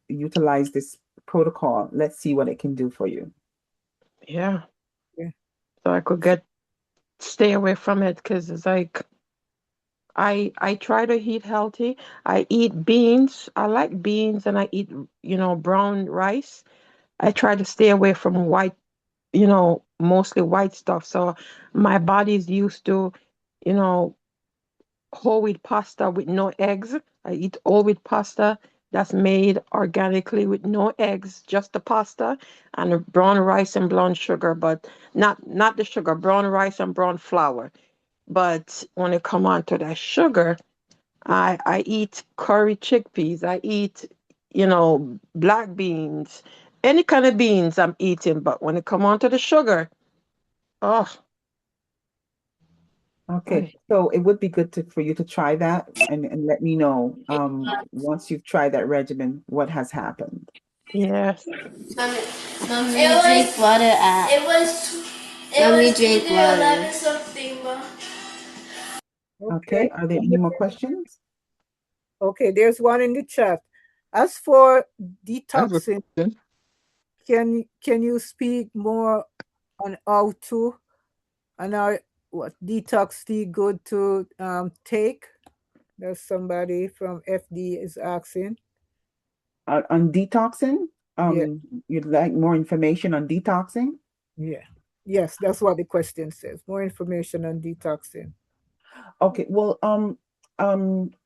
utilize this protocol. Let's see what it can do for you. Yeah. Yeah. So I could stay away from it because it's like I try to eat healthy. I eat beans. I like beans and I eat, brown rice. I try to stay away from white, mostly white stuff. So my body's used to, you know, whole wheat pasta with no eggs. I eat whole wheat pasta that's made organically with no eggs, just the pasta and brown rice and brown sugar, but not the sugar, brown rice and brown flour. But when it come on to that sugar, I eat curry chickpeas. I eat, black beans, any kind of beans I'm eating. But when it come on to the sugar, oh, Okay, so it would be good for you to try that and let me know once you've tried that regimen what has happened. yes. Mommy, drink water at. Mommy, drink water. Okay, are there any more questions? Okay, there's one in the chat. As for detoxing, can you speak more on how to and what detox tea good to take? There's somebody from FD is asking. On detoxing? Yeah, You'd like more information on detoxing? yeah. Yes, that's what the question says. More information on detoxing. Okay, well,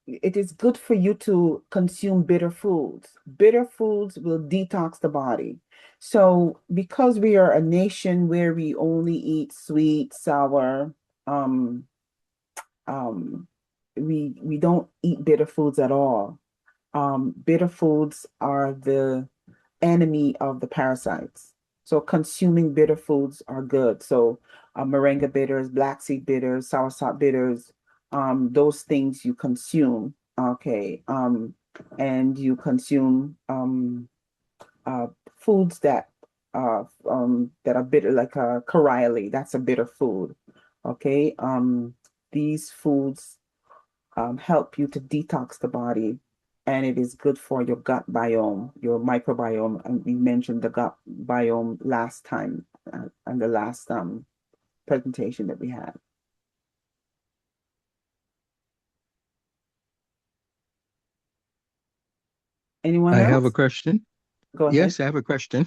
it is good for you to consume bitter foods. Bitter foods will detox the body. So, because we are a nation where we only eat sweet, sour, um, um, we don't eat bitter foods at all. Bitter foods are the enemy of the parasites. So consuming bitter foods are good. So moringa bitters, black seed bitters, soursop bitters, those things you consume. Okay. And you consume uh, foods that are bitter, like karaili. That's a bitter food. Okay. These foods help you to detox the body, and it is good for your gut biome, your microbiome. And we mentioned the gut biome last time and the last presentation that we had. Anyone I else? have a question. Go ahead. Yes, I have a question.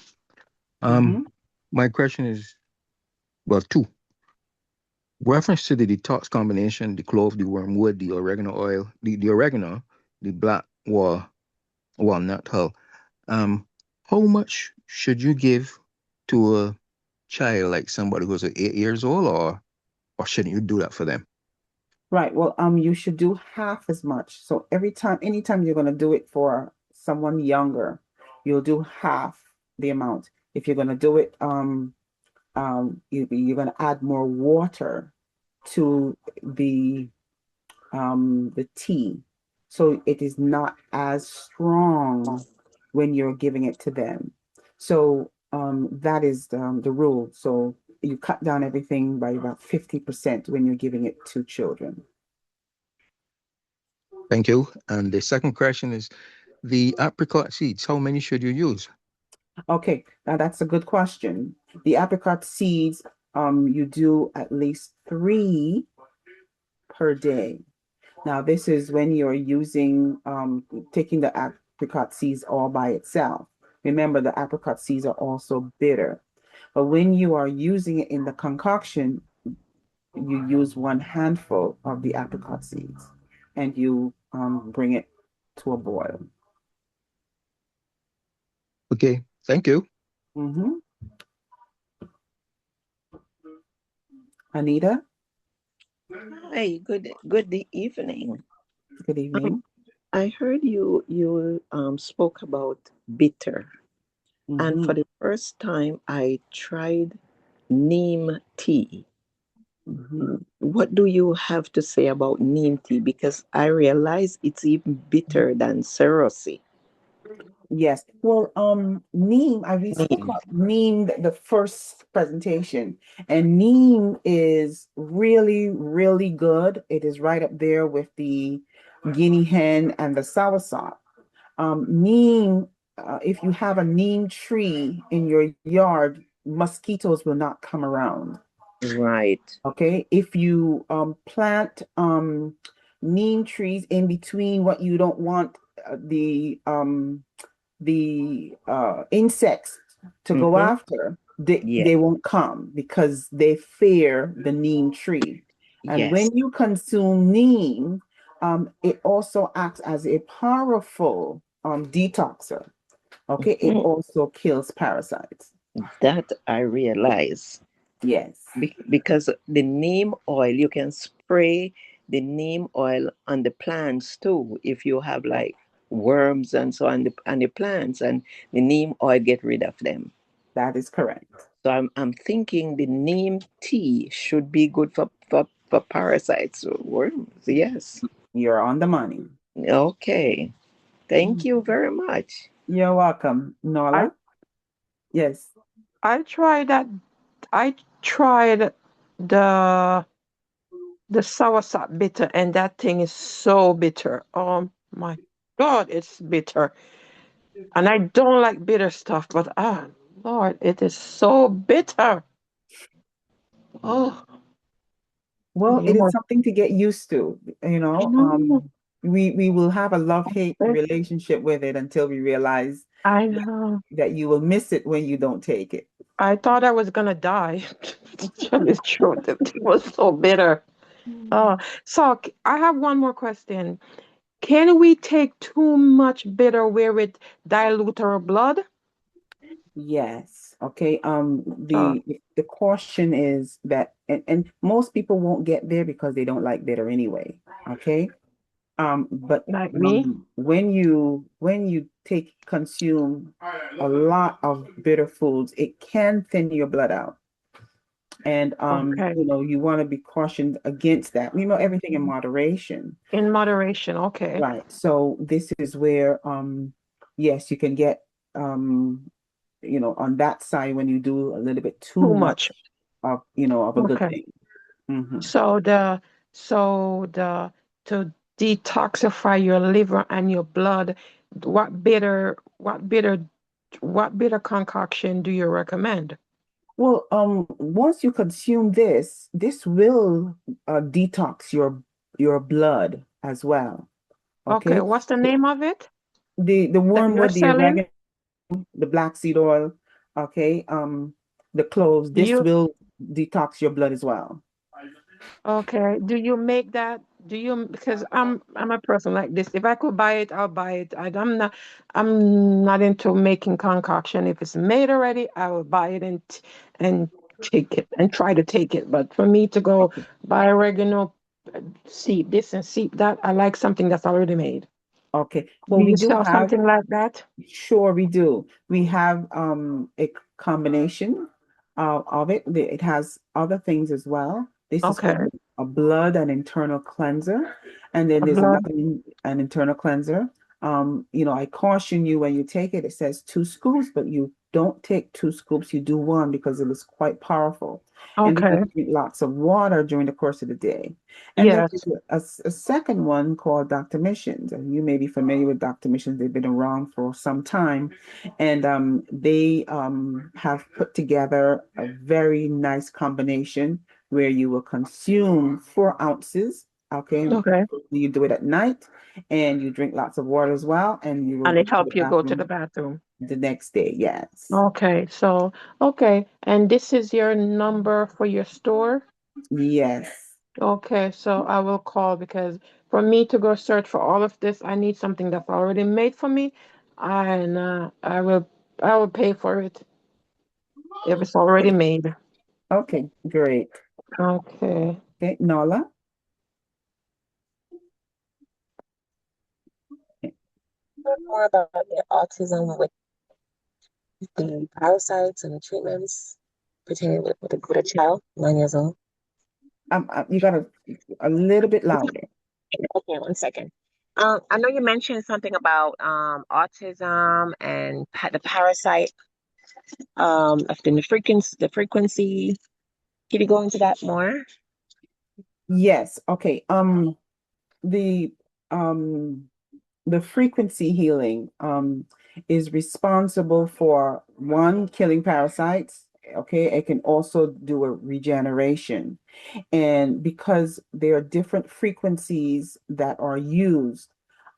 My question is, well, two. Reference to the detox combination, the clove, the wormwood, the oregano oil, the oregano, the black walnut hull. How much should you give to a child, like somebody who's 8 years old, or shouldn't you do that for them? Right. Well, you should do half as much. So anytime you're going to do it for someone younger, you'll do half the amount. If you're going to do it, you're going to add more water to the tea, so it is not as strong when you're giving it to them. So that is the rule. So you cut down everything by about 50% when you're giving it to children. Thank you. And the second question is the apricot seeds. How many should you use? Okay, now that's a good question. The apricot seeds, you do at least 3 per day. Now, this is when you're using, taking the apricot seeds all by itself. Remember, the apricot seeds are also bitter. But when you are using it in the concoction, you use 1 handful of the apricot seeds and you bring it to a boil. Okay, thank you. Anita? Hi, good evening. Good evening. I heard you spoke about bitter, and for the first time I tried neem tea. What do you have to say about neem tea? Because I realize it's even bitter than Cerosi. Yes. Well, neem, we spoke about neem the first presentation, and neem is really, really good. It is right up there with the guinea hen and the soursop. Neem, if you have a neem tree in your yard, mosquitoes will not come around. Right. Okay. If you plant neem trees in between what you don't want the insects to go after, they won't come because they fear the neem tree. And when you consume neem, it also acts as a powerful detoxer. Okay, it also kills parasites. That I realize. Yes. Because the neem oil, you can spray the neem oil on the plants too. If you have like worms and so on the plants, and the neem oil get rid of them. That is correct. So I'm thinking the neem tea should be good for parasites or worms. Yes. You're on the money. Okay. Thank you very much. You're welcome. Nola? Yes. I tried the soursop bitter, and that thing is so bitter. Oh my God, it's bitter. And I don't like bitter stuff, but Lord, it is so bitter. Oh. Well, it is something to get used to, you know. we will have a love-hate relationship with it until we realize I know. that you will miss it when you don't take it. I thought I was gonna die. To tell the truth, it was so bitter. Oh, so I have one more question. Can we take too much bitter where it dilute our blood? Yes. Okay. Oh, The caution is that, and most people won't get there because they don't like bitter anyway. Okay. But like me? when you consume a lot of bitter foods, it can thin your blood out. And Okay. you want to be cautioned against that. Everything in moderation. In moderation, okay. Right. So this is where yes, you can get on that side when you do a little bit too much of a good Okay. thing. Mhm. So to detoxify your liver and your blood, what bitter concoction do you recommend? Well, once you consume this will detox your blood as well. Okay, Okay. what's the name of it The that you're wormwood, the selling? oregano, the black seed oil, okay, the cloves, Do this you will detox your blood as well. Okay. Do you make that? Do you because I'm a person like this. If I could buy it, I'll buy it. I'm not into making concoction. If it's made already, I will buy it and take it and try to take it. But for me to go buy oregano, seep this and seep that, I like something that's already made. Okay. Do Well, we you do sell have, something like that? sure we do. We have a combination of it. It has other things as well. This is Okay. called a blood and internal cleanser. And then A there's blood. another an internal cleanser. I caution you when you take it, it says 2 scoops, but you don't take 2 scoops, you do one because it is quite powerful. And then Okay. you drink lots of water during the course of the day. And then Yes. there's a second one called Dr. Missions. And you may be familiar with Dr. Missions. They've been around for some time. And they have put together a very nice combination where you will consume 4 ounces. Okay. Okay. You do it at night and you drink lots of water as well. And you will And go it to the help you go to the bathroom bathroom. the next day. Yes. Okay. Okay. And this is your number for your store? Yes. Okay, so I will call because for me to go search for all of this, I need something that's already made for me, and I will pay for it if it's already made. Okay, great. Okay. Okay, Nola. More about the autism with the parasites and the treatments pertaining with a child, 9 years old. You got a little bit louder. Okay, 1 second. I know you mentioned something about autism and the parasite, and the frequency. Can you go into that more? Yes. Okay. The um the frequency healing is responsible for one, killing parasites. Okay, it can also do a regeneration. And because there are different frequencies that are used,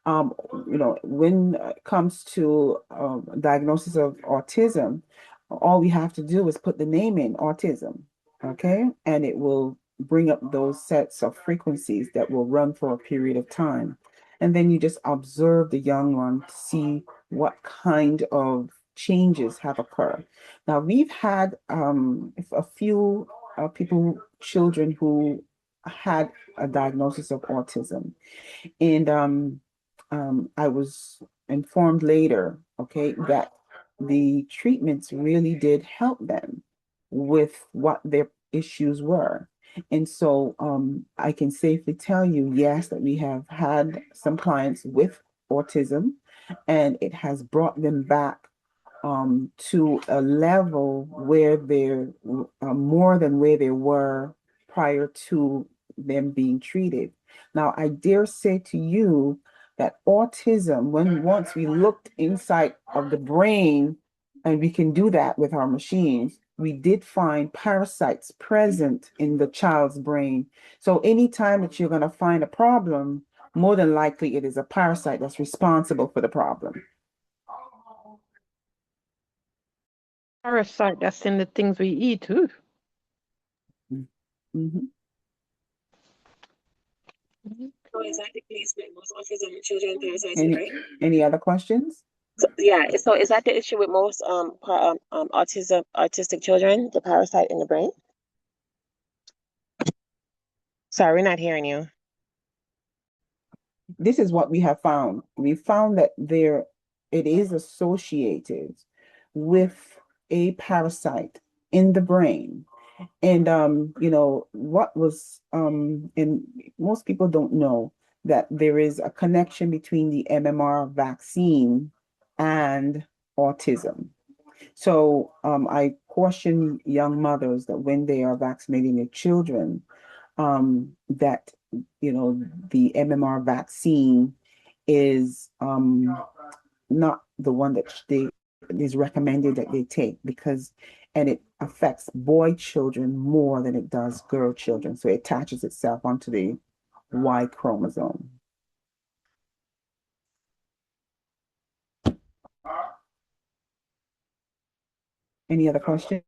when it comes to diagnosis of autism, all we have to do is put the name in autism, okay? And it will bring up those sets of frequencies that will run for a period of time. And then you just observe the young one to see what kind of changes have occurred. Now, we've had a few children who had a diagnosis of autism. And I was informed later, okay, that the treatments really did help them with what their issues were. And so I can safely tell you, yes, that we have had some clients with autism, and it has brought them back to a level where they're more than where they were prior to them being treated. Now, I dare say to you that autism, when once we looked inside of the brain, and we can do that with our machines, we did find parasites present in the child's brain. So anytime that you're going to find a problem, more than likely it is a parasite that's responsible for the problem. Parasite that's in the things we eat too. Mm-hmm. So is that the case with most autism children parasites in the brain? Any other questions? So, yeah. So is that the issue with most autistic children, the parasite in the brain? Sorry, we're not hearing you. This is what we have found. We found that it is associated with a parasite in the brain. And what was and most people don't know that there is a connection between the MMR vaccine and autism. So I caution young mothers that when they are vaccinating their children, that the MMR vaccine is not the one that is recommended that they take, and it affects boy children more than it does girl children. So it attaches itself onto the Y chromosome. Any other questions?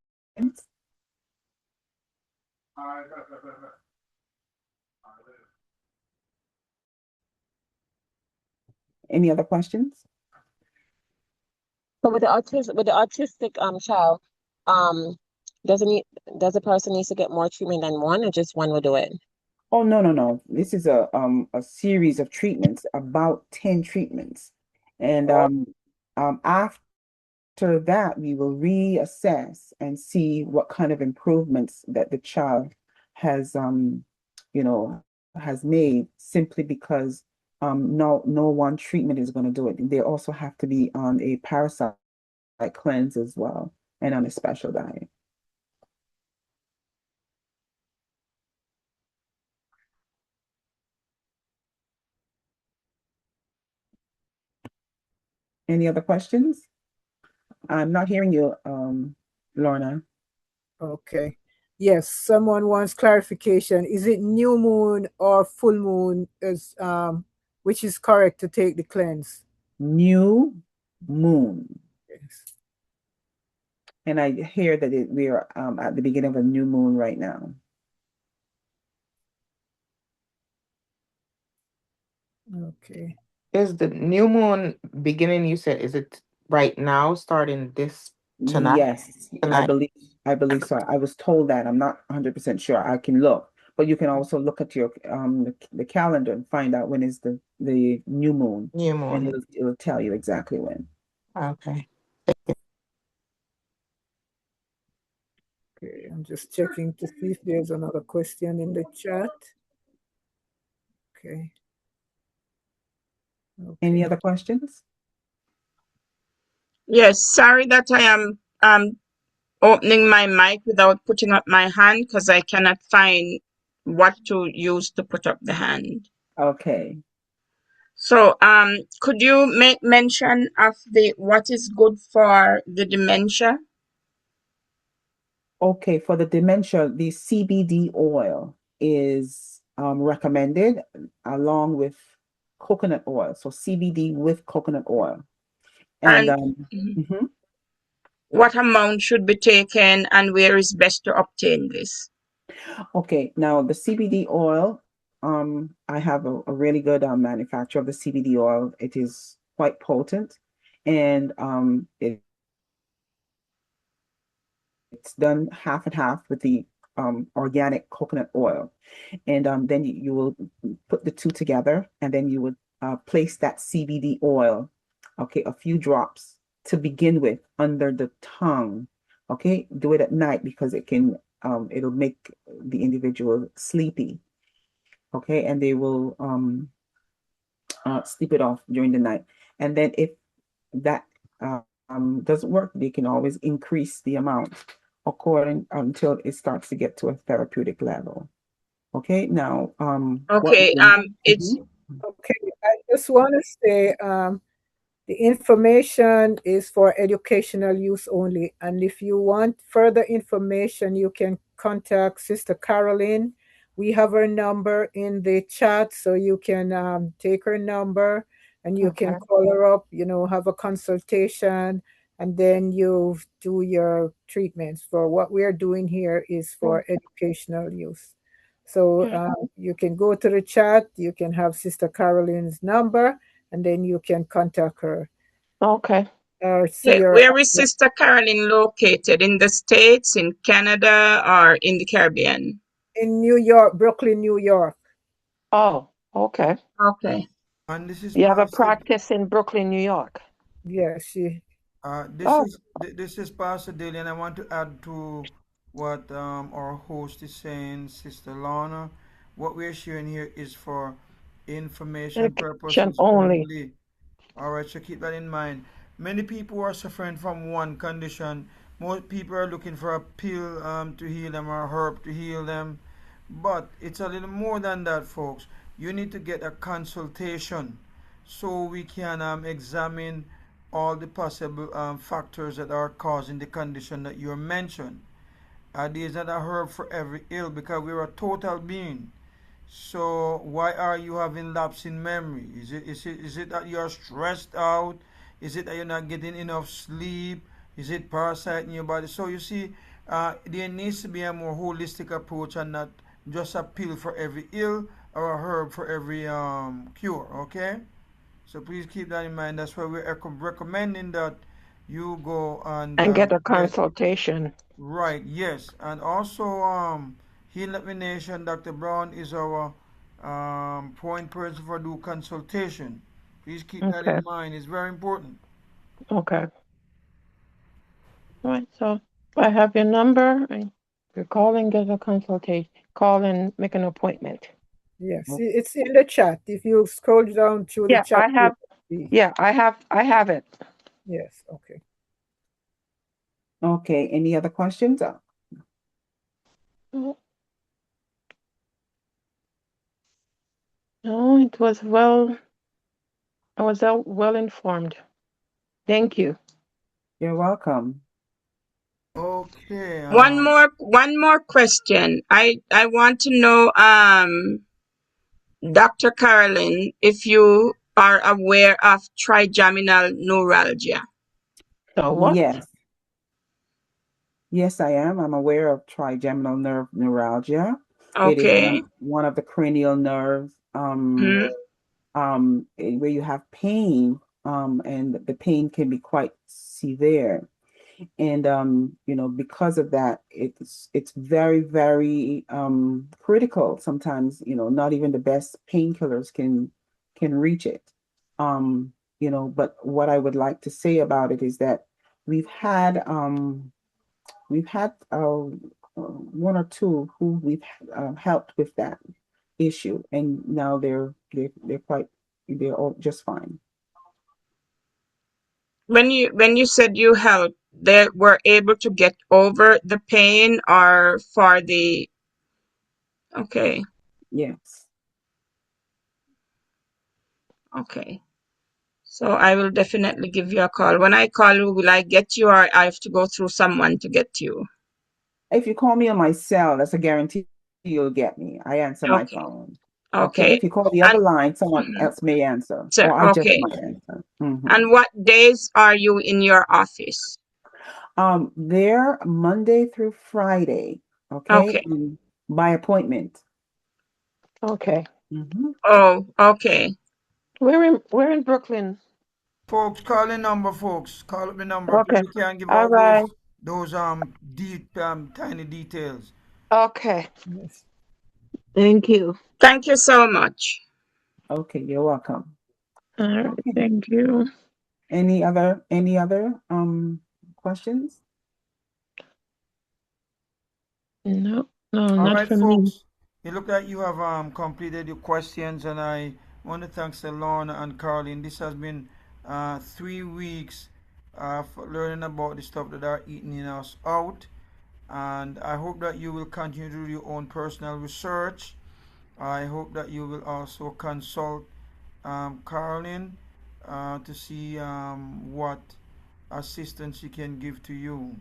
Any other questions? So with the autistic child, does the person needs to get more treatment than one, or just one will do it? Oh, no. This is a series of treatments, about 10 treatments. And after that, we will reassess and see what kind of improvements that the child has has made, simply because no one treatment is going to do it. They also have to be on a parasite cleanse as well, and on a special diet. Any other questions? I'm not hearing you, Lorna. Okay. Yes, someone wants clarification. Is it new moon or full moon which is correct to take the cleanse? New moon. Yes. And I hear that we are at the beginning of a new moon right now. Okay. Is the new moon beginning, you said, is it right now, starting this tonight? Yes, Tonight. I believe so. I was told that. I'm not 100% sure. I can look, but you can also look at your the calendar and find out when is the new moon. New moon. And it'll tell you exactly when. Okay. Okay, I'm just checking to see if there's another question in the chat. Okay. Any other questions? Yes, sorry that I am opening my mic without putting up my hand, because I cannot find what to use to put up the hand. Okay. So could you make mention of what is good for the dementia? Okay, for the dementia, the CBD oil is recommended along with coconut oil. So CBD with coconut oil. And what amount should be taken, and where is best to obtain this? Okay, now the CBD oil, I have a really good manufacturer of the CBD oil. It is quite potent, and it's done half and half with the organic coconut oil. And then you will put the two together, and then you would place that CBD oil, okay, a few drops to begin with under the tongue. Okay, do it at night because it'll make the individual sleepy. Okay, and they will sleep it off during the night. And then if that doesn't work, they can always increase the amount until it starts to get to a therapeutic level. Okay, now okay, it's okay. I just want to say the information is for educational use only, and if you want further information, you can contact Sister Caroline We have her number in the chat, so you can take her number and you can Okay. call her up, have a consultation, and then you do your treatments. For what we are doing here is for educational use. So Okay. you can go to the chat, you can have Sister Caroline's number, and then you can contact her Okay. or see her Where is Sister Carolyn located? In the States, in Canada, or in the Caribbean? in New York, Brooklyn, New York. Oh, okay. Okay. And this is You have a Pastor. practice in Brooklyn, New York. Yeah, she. Oh, This is Pastor Daly, and I want to add to what our host is saying, Sister Lorna. What we're sharing here is for information education purposes only. only. All right, so keep that in mind. Many people are suffering from one condition. Most people are looking for a pill to heal them or a herb to heal them. But it's a little more than that, folks. You need to get a consultation so we can examine all the possible factors that are causing the condition that you mentioned. There is not a herb for every ill because we're a total being. So why are you having lapse in memory? Is it that you're stressed out? Is it that you're not getting enough sleep? Is it parasite in your body? So you see, there needs to be a more holistic approach and not just a pill for every ill or a herb for every cure. Okay? So please keep that in mind. That's why we're recommending that you go and And get a get consultation. right. Yes, and also Heal Up the Nation. Dr. Brown is our point person for do consultation. Please keep that Okay. in mind. It's very important. Okay. All right. So I have your number. And you call and get a consultation. Call and make an appointment. Yes, it's in the chat. If you scroll down through the Yeah, chat, I have. Yeah, I have it. Yes, okay. Okay, any other questions? No, it was well. I was well informed. Thank you. You're welcome. Okay. One more question. I want to know, Dr. Carolyn, if you are aware of trigeminal neuralgia. So what? Yes, I am. I'm aware of trigeminal nerve neuralgia. It is Okay. one of the cranial nerves where you have pain, and the pain can be quite severe. And because of that, it's very, very critical. Sometimes, not even the best painkillers can reach it. But what I would like to say about it is that we've had one or two who we've helped with that issue, and now they're all just fine. When you said you helped, they were able to get over the pain or for the okay. Yes. Okay. So I will definitely give you a call. When I call you, will I get you or I have to go through someone to get you? If you call me on my cell, that's a guarantee you'll get me. I answer my phone. Okay. If you call the other line, someone else may answer, So, or I just okay. might answer. And what days are you in your office? They're Monday through Friday. Okay. And by appointment. Okay. Oh, okay. We're in Brooklyn. Folks, call the number, folks. Call up the number. Okay. We can't give All out right. those deep tiny details. Okay. Yes. Thank you. Thank you so much. Okay, you're welcome. All right. Thank you. Any other questions? No, All not right, for me. folks. It look like you have completed your questions, and I want to thank Lorna and Caroline. This has been 3 weeks for learning about the stuff that are eating us out, and I hope that you will continue to do your own personal research. I hope that you will also consult Caroline to see what assistance she can give to you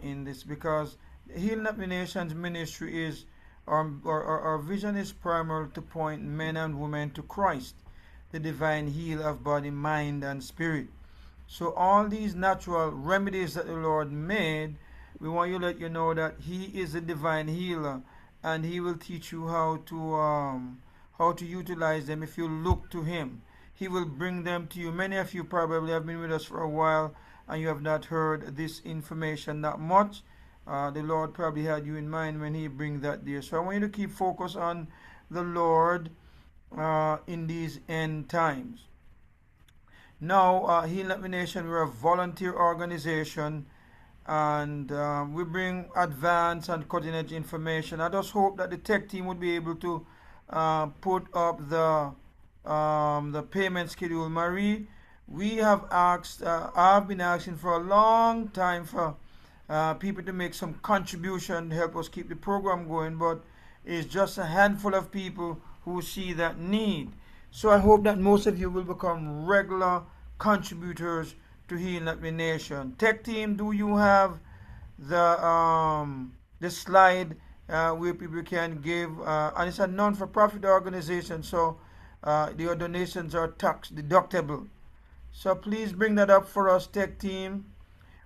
in this, because Healing Up the Nations ministry is Our vision is primarily to point men and women to Christ, the divine healer of body, mind, and spirit. So all these natural remedies that the Lord made, we want you to let you know that He is a divine healer, and He will teach you how to utilize them if you look to Him. He will bring them to you. Many of you probably have been with us for a while, and you have not heard this information that much. The Lord probably had you in mind when He bring that there. So I want you to keep focus on the Lord in these end times. Now, Healing Up the Nation, we're a volunteer organization, and we bring advanced and cutting edge information. I just hope that the tech team would be able to put up the payment schedule. Marie, we have asked, I've been asking for a long time for people to make some contribution to help us keep the program going, but it's just a handful of people who see that need. So I hope that most of you will become regular contributors to Healing Up the Nation. Tech team, do you have the slide where people can give? And it's a non-for-profit organization, so your donations are tax deductible. So please bring that up for us, tech team.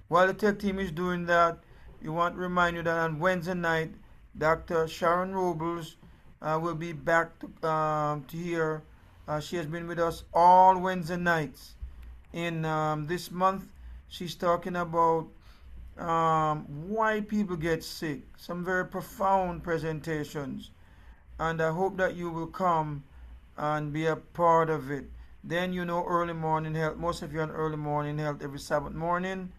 While the tech team is doing that, we want to remind you that on Wednesday night, Dr. Sharon Robles will be back to here. She has been with us all Wednesday nights. In this month, she's talking about why people get sick. Some very profound presentations. And I hope that you will come and be a part of it. Then early morning health. Most of you on early morning health every Sabbath morning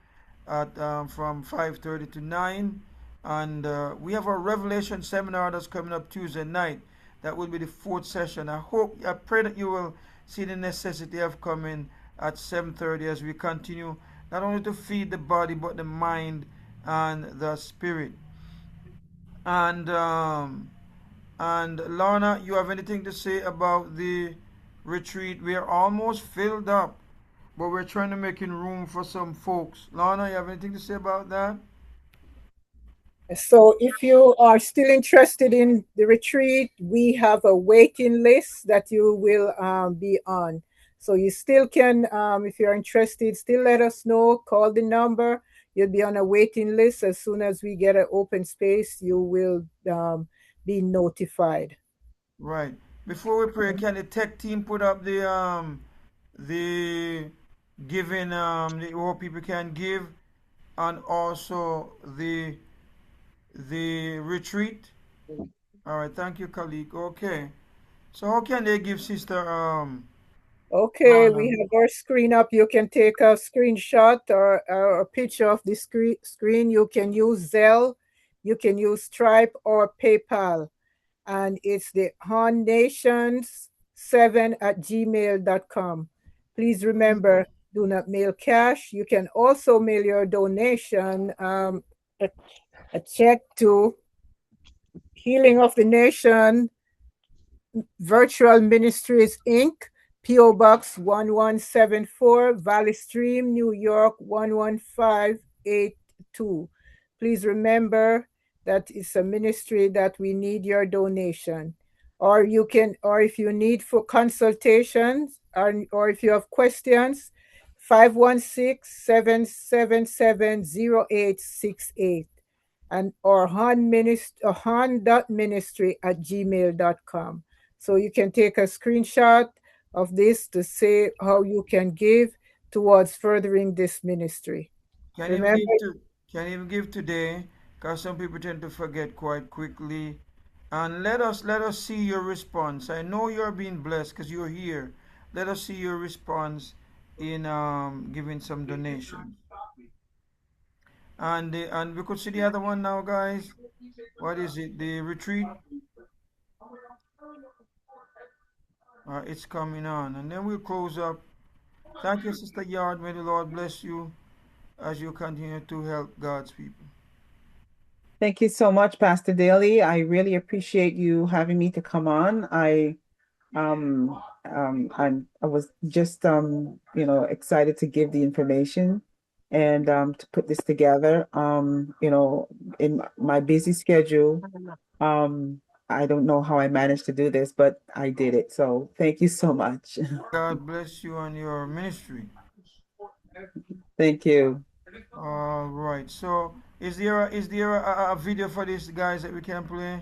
at from 5:30 to 9. And we have our Revelation seminar that's coming up Tuesday night. That will be the 4th session. I pray that you will see the necessity of coming at 7:30 as we continue not only to feed the body but the mind and the spirit. And Lorna, you have anything to say about the retreat? We are almost filled up, but we're trying to make room for some folks. Lorna, you have anything to say about that? So if you are still interested in the retreat, we have a waiting list that you will be on. So you still can, if you're interested, still let us know, call the number. You'll be on a waiting list. As soon as we get an open space, you will be notified. Right. Before we pray, can the tech team put up the giving, how people can give, and also the retreat? All right, thank you, Kalik. Okay. So how can they give, Sister Okay, we have our screen up. You can take a screenshot or a picture of the screen. You can use Zelle, you can use Stripe or PayPal. And it's the HonNations7@gmail.com. Please remember, do not mail cash. You can also mail your donation, a check to Healing of the Nation Virtual Ministries, Inc., P.O. Box 1174, Valley Stream, New York 11582. Please remember that it's a ministry that we need your donation. Or if you need for consultations or if you have questions, 516-777-0868 or hon.ministry@gmail.com. So you can take a screenshot of this to say how you can give towards furthering this ministry. Can even give today, because some people tend to forget quite quickly. And let us see your response. I know you're being blessed because you're here. Let us see your response in giving some donations. And we could see the other one now, guys. What is it? The retreat. It's coming on, and then we'll close up. Thank you, Sister Yard. May the Lord bless you as you continue to help God's people. Thank you so much, Pastor Daly. I really appreciate you having me to come on. I was just excited to give the information and to put this together. In my busy schedule, I don't know how I managed to do this, but I did it. So thank you so much. God bless you and your ministry. Thank you. All right. So, is there a video for this, guys, that we can play? I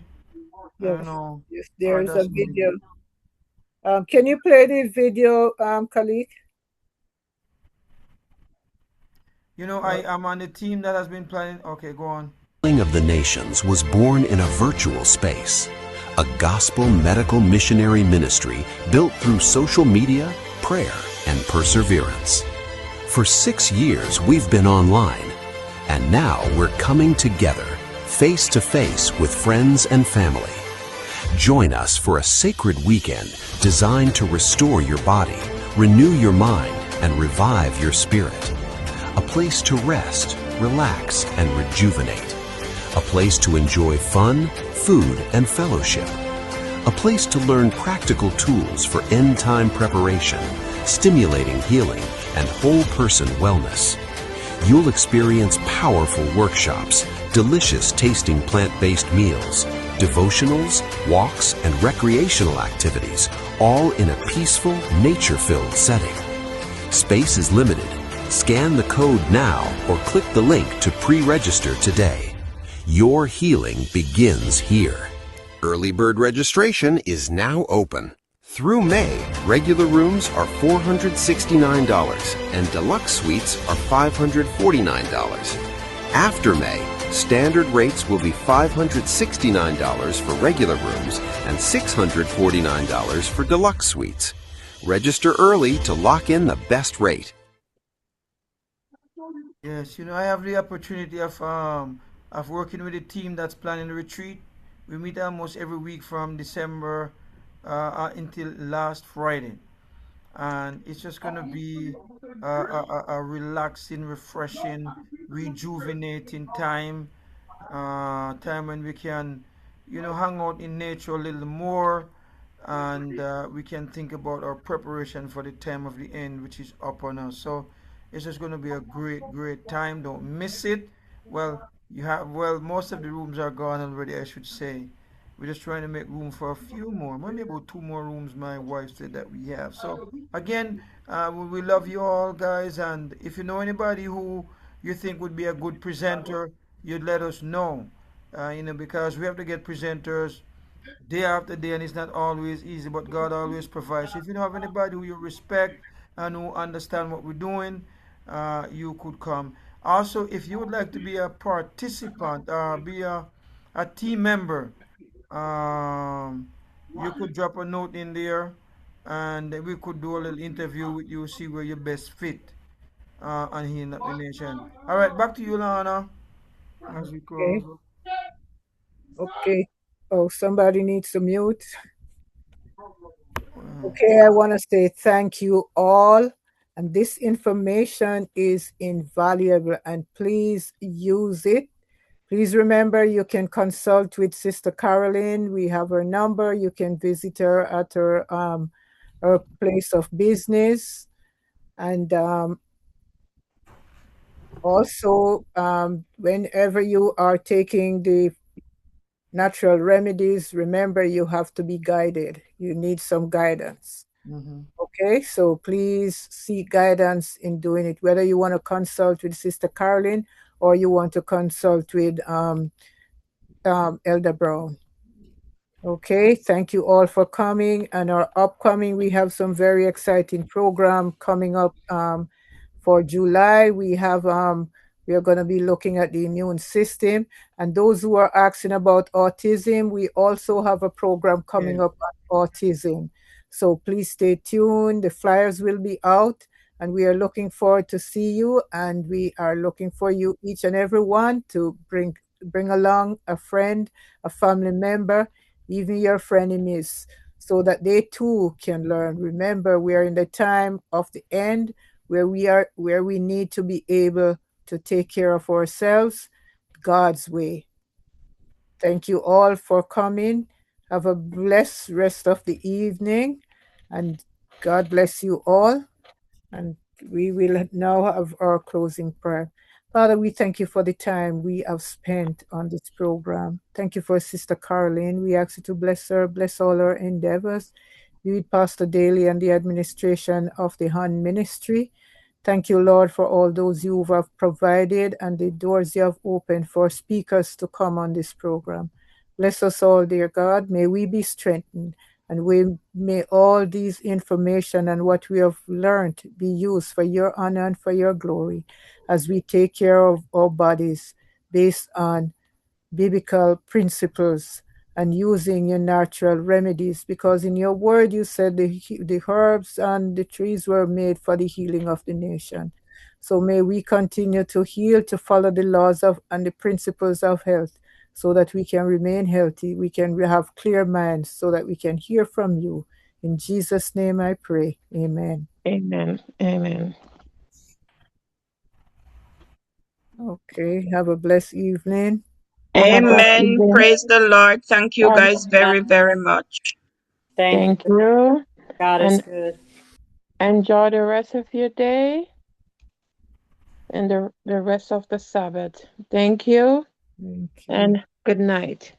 don't Yes, know. yes, Or there is a that's maybe. video. Can you play the video, Khalid? You know, I am on the team that has been planning. Okay, go on. Healing of the Nations was born in a virtual space, a gospel medical missionary ministry built through social media, prayer, and perseverance. For 6 years, we've been online, and now we're coming together, face to face with friends and family. Join us for a sacred weekend designed to restore your body, renew your mind, and revive your spirit. A place to rest, relax, and rejuvenate. A place to enjoy fun, food, and fellowship. A place to learn practical tools for end-time preparation, stimulating healing, and whole-person wellness. You'll experience powerful workshops, delicious tasting plant-based meals, devotionals, walks, and recreational activities, all in a peaceful, nature-filled setting. Space is limited. Scan the code now or click the link to pre-register today. Your healing begins here. Early bird registration is now open. Through May, regular rooms are $469 and deluxe suites are $549. After May, standard rates will be $569 for regular rooms and $649 for deluxe suites. Register early to lock in the best rate. Yes, you know, I have the opportunity of working with a team that's planning the retreat. We meet almost every week from December until last Friday, and it's just gonna be a relaxing, refreshing, rejuvenating time when we can, you know, hang out in nature a little more, and we can think about our preparation for the time of the end, which is upon us. So it's just going to be a great, great time. Don't miss it. Well, most of the rooms are gone already, I should say. We're just trying to make room for a few more, maybe about 2 more rooms. My wife said that we have. So again, we love you all, guys. And if you know anybody who you think would be a good presenter, you'd let us know. You know, because we have to get presenters day after day, and it's not always easy, but God always provides. So if you don't have anybody who you respect and who understand what we're doing, you could come. Also, if you would like to be a participant, be a team member, um, you could drop a note in there, and we could do a little interview with you, see where you best fit on Healing Up the Nation. All right, back to you, Lana, as we Okay, close. okay. Oh, somebody needs to mute. Okay, I want to say thank you all. And this information is invaluable, and please use it. Please remember you can consult with Sister Carolyn. We have her number. You can visit her at her place of business. And also, whenever you are taking the natural remedies, remember you have to be guided. You need some guidance. Okay, so please seek guidance in doing it, whether you want to consult with Sister Carolyn or you want to consult with Elder Brown. Okay, thank you all for coming. And our upcoming, we have some very exciting program coming up for July. We are going to be looking at the immune system. And those who are asking about autism, we also have a program coming up on autism. So please stay tuned. The flyers will be out, and we are looking forward to see you. And we are looking for you, each and every one, to bring along a friend, a family member, even your frenemies, so that they too can learn. Remember, we are in the time of the end where we need to be able to take care of ourselves God's way. Thank you all for coming. Have a blessed rest of the evening, and God bless you all. And we will now have our closing prayer. Father, we thank you for the time we have spent on this program. Thank you for Sister Caroline. We ask you to bless her, bless all her endeavors. Be with Pastor Daly and the administration of the Han Ministry. Thank you, Lord, for all those you have provided and the doors you have opened for speakers to come on this program. Bless us all, dear God. May we be strengthened, and may all these information and what we have learned be used for your honor and for your glory as we take care of our bodies based on biblical principles and using your natural remedies, because in your word you said the herbs and the trees were made for the healing of the nation. So may we continue to heal, to follow the laws of and the principles of health, so that we can remain healthy, we can have clear minds, so that we can hear from you. In Jesus' name I pray. Amen. Amen. Amen. Okay, have a blessed evening. Amen. Praise the Lord. Thank you guys very, very much. Thank you. God is And good. enjoy the rest of your day and the rest of the Sabbath. Thank you. Thank you. And good night.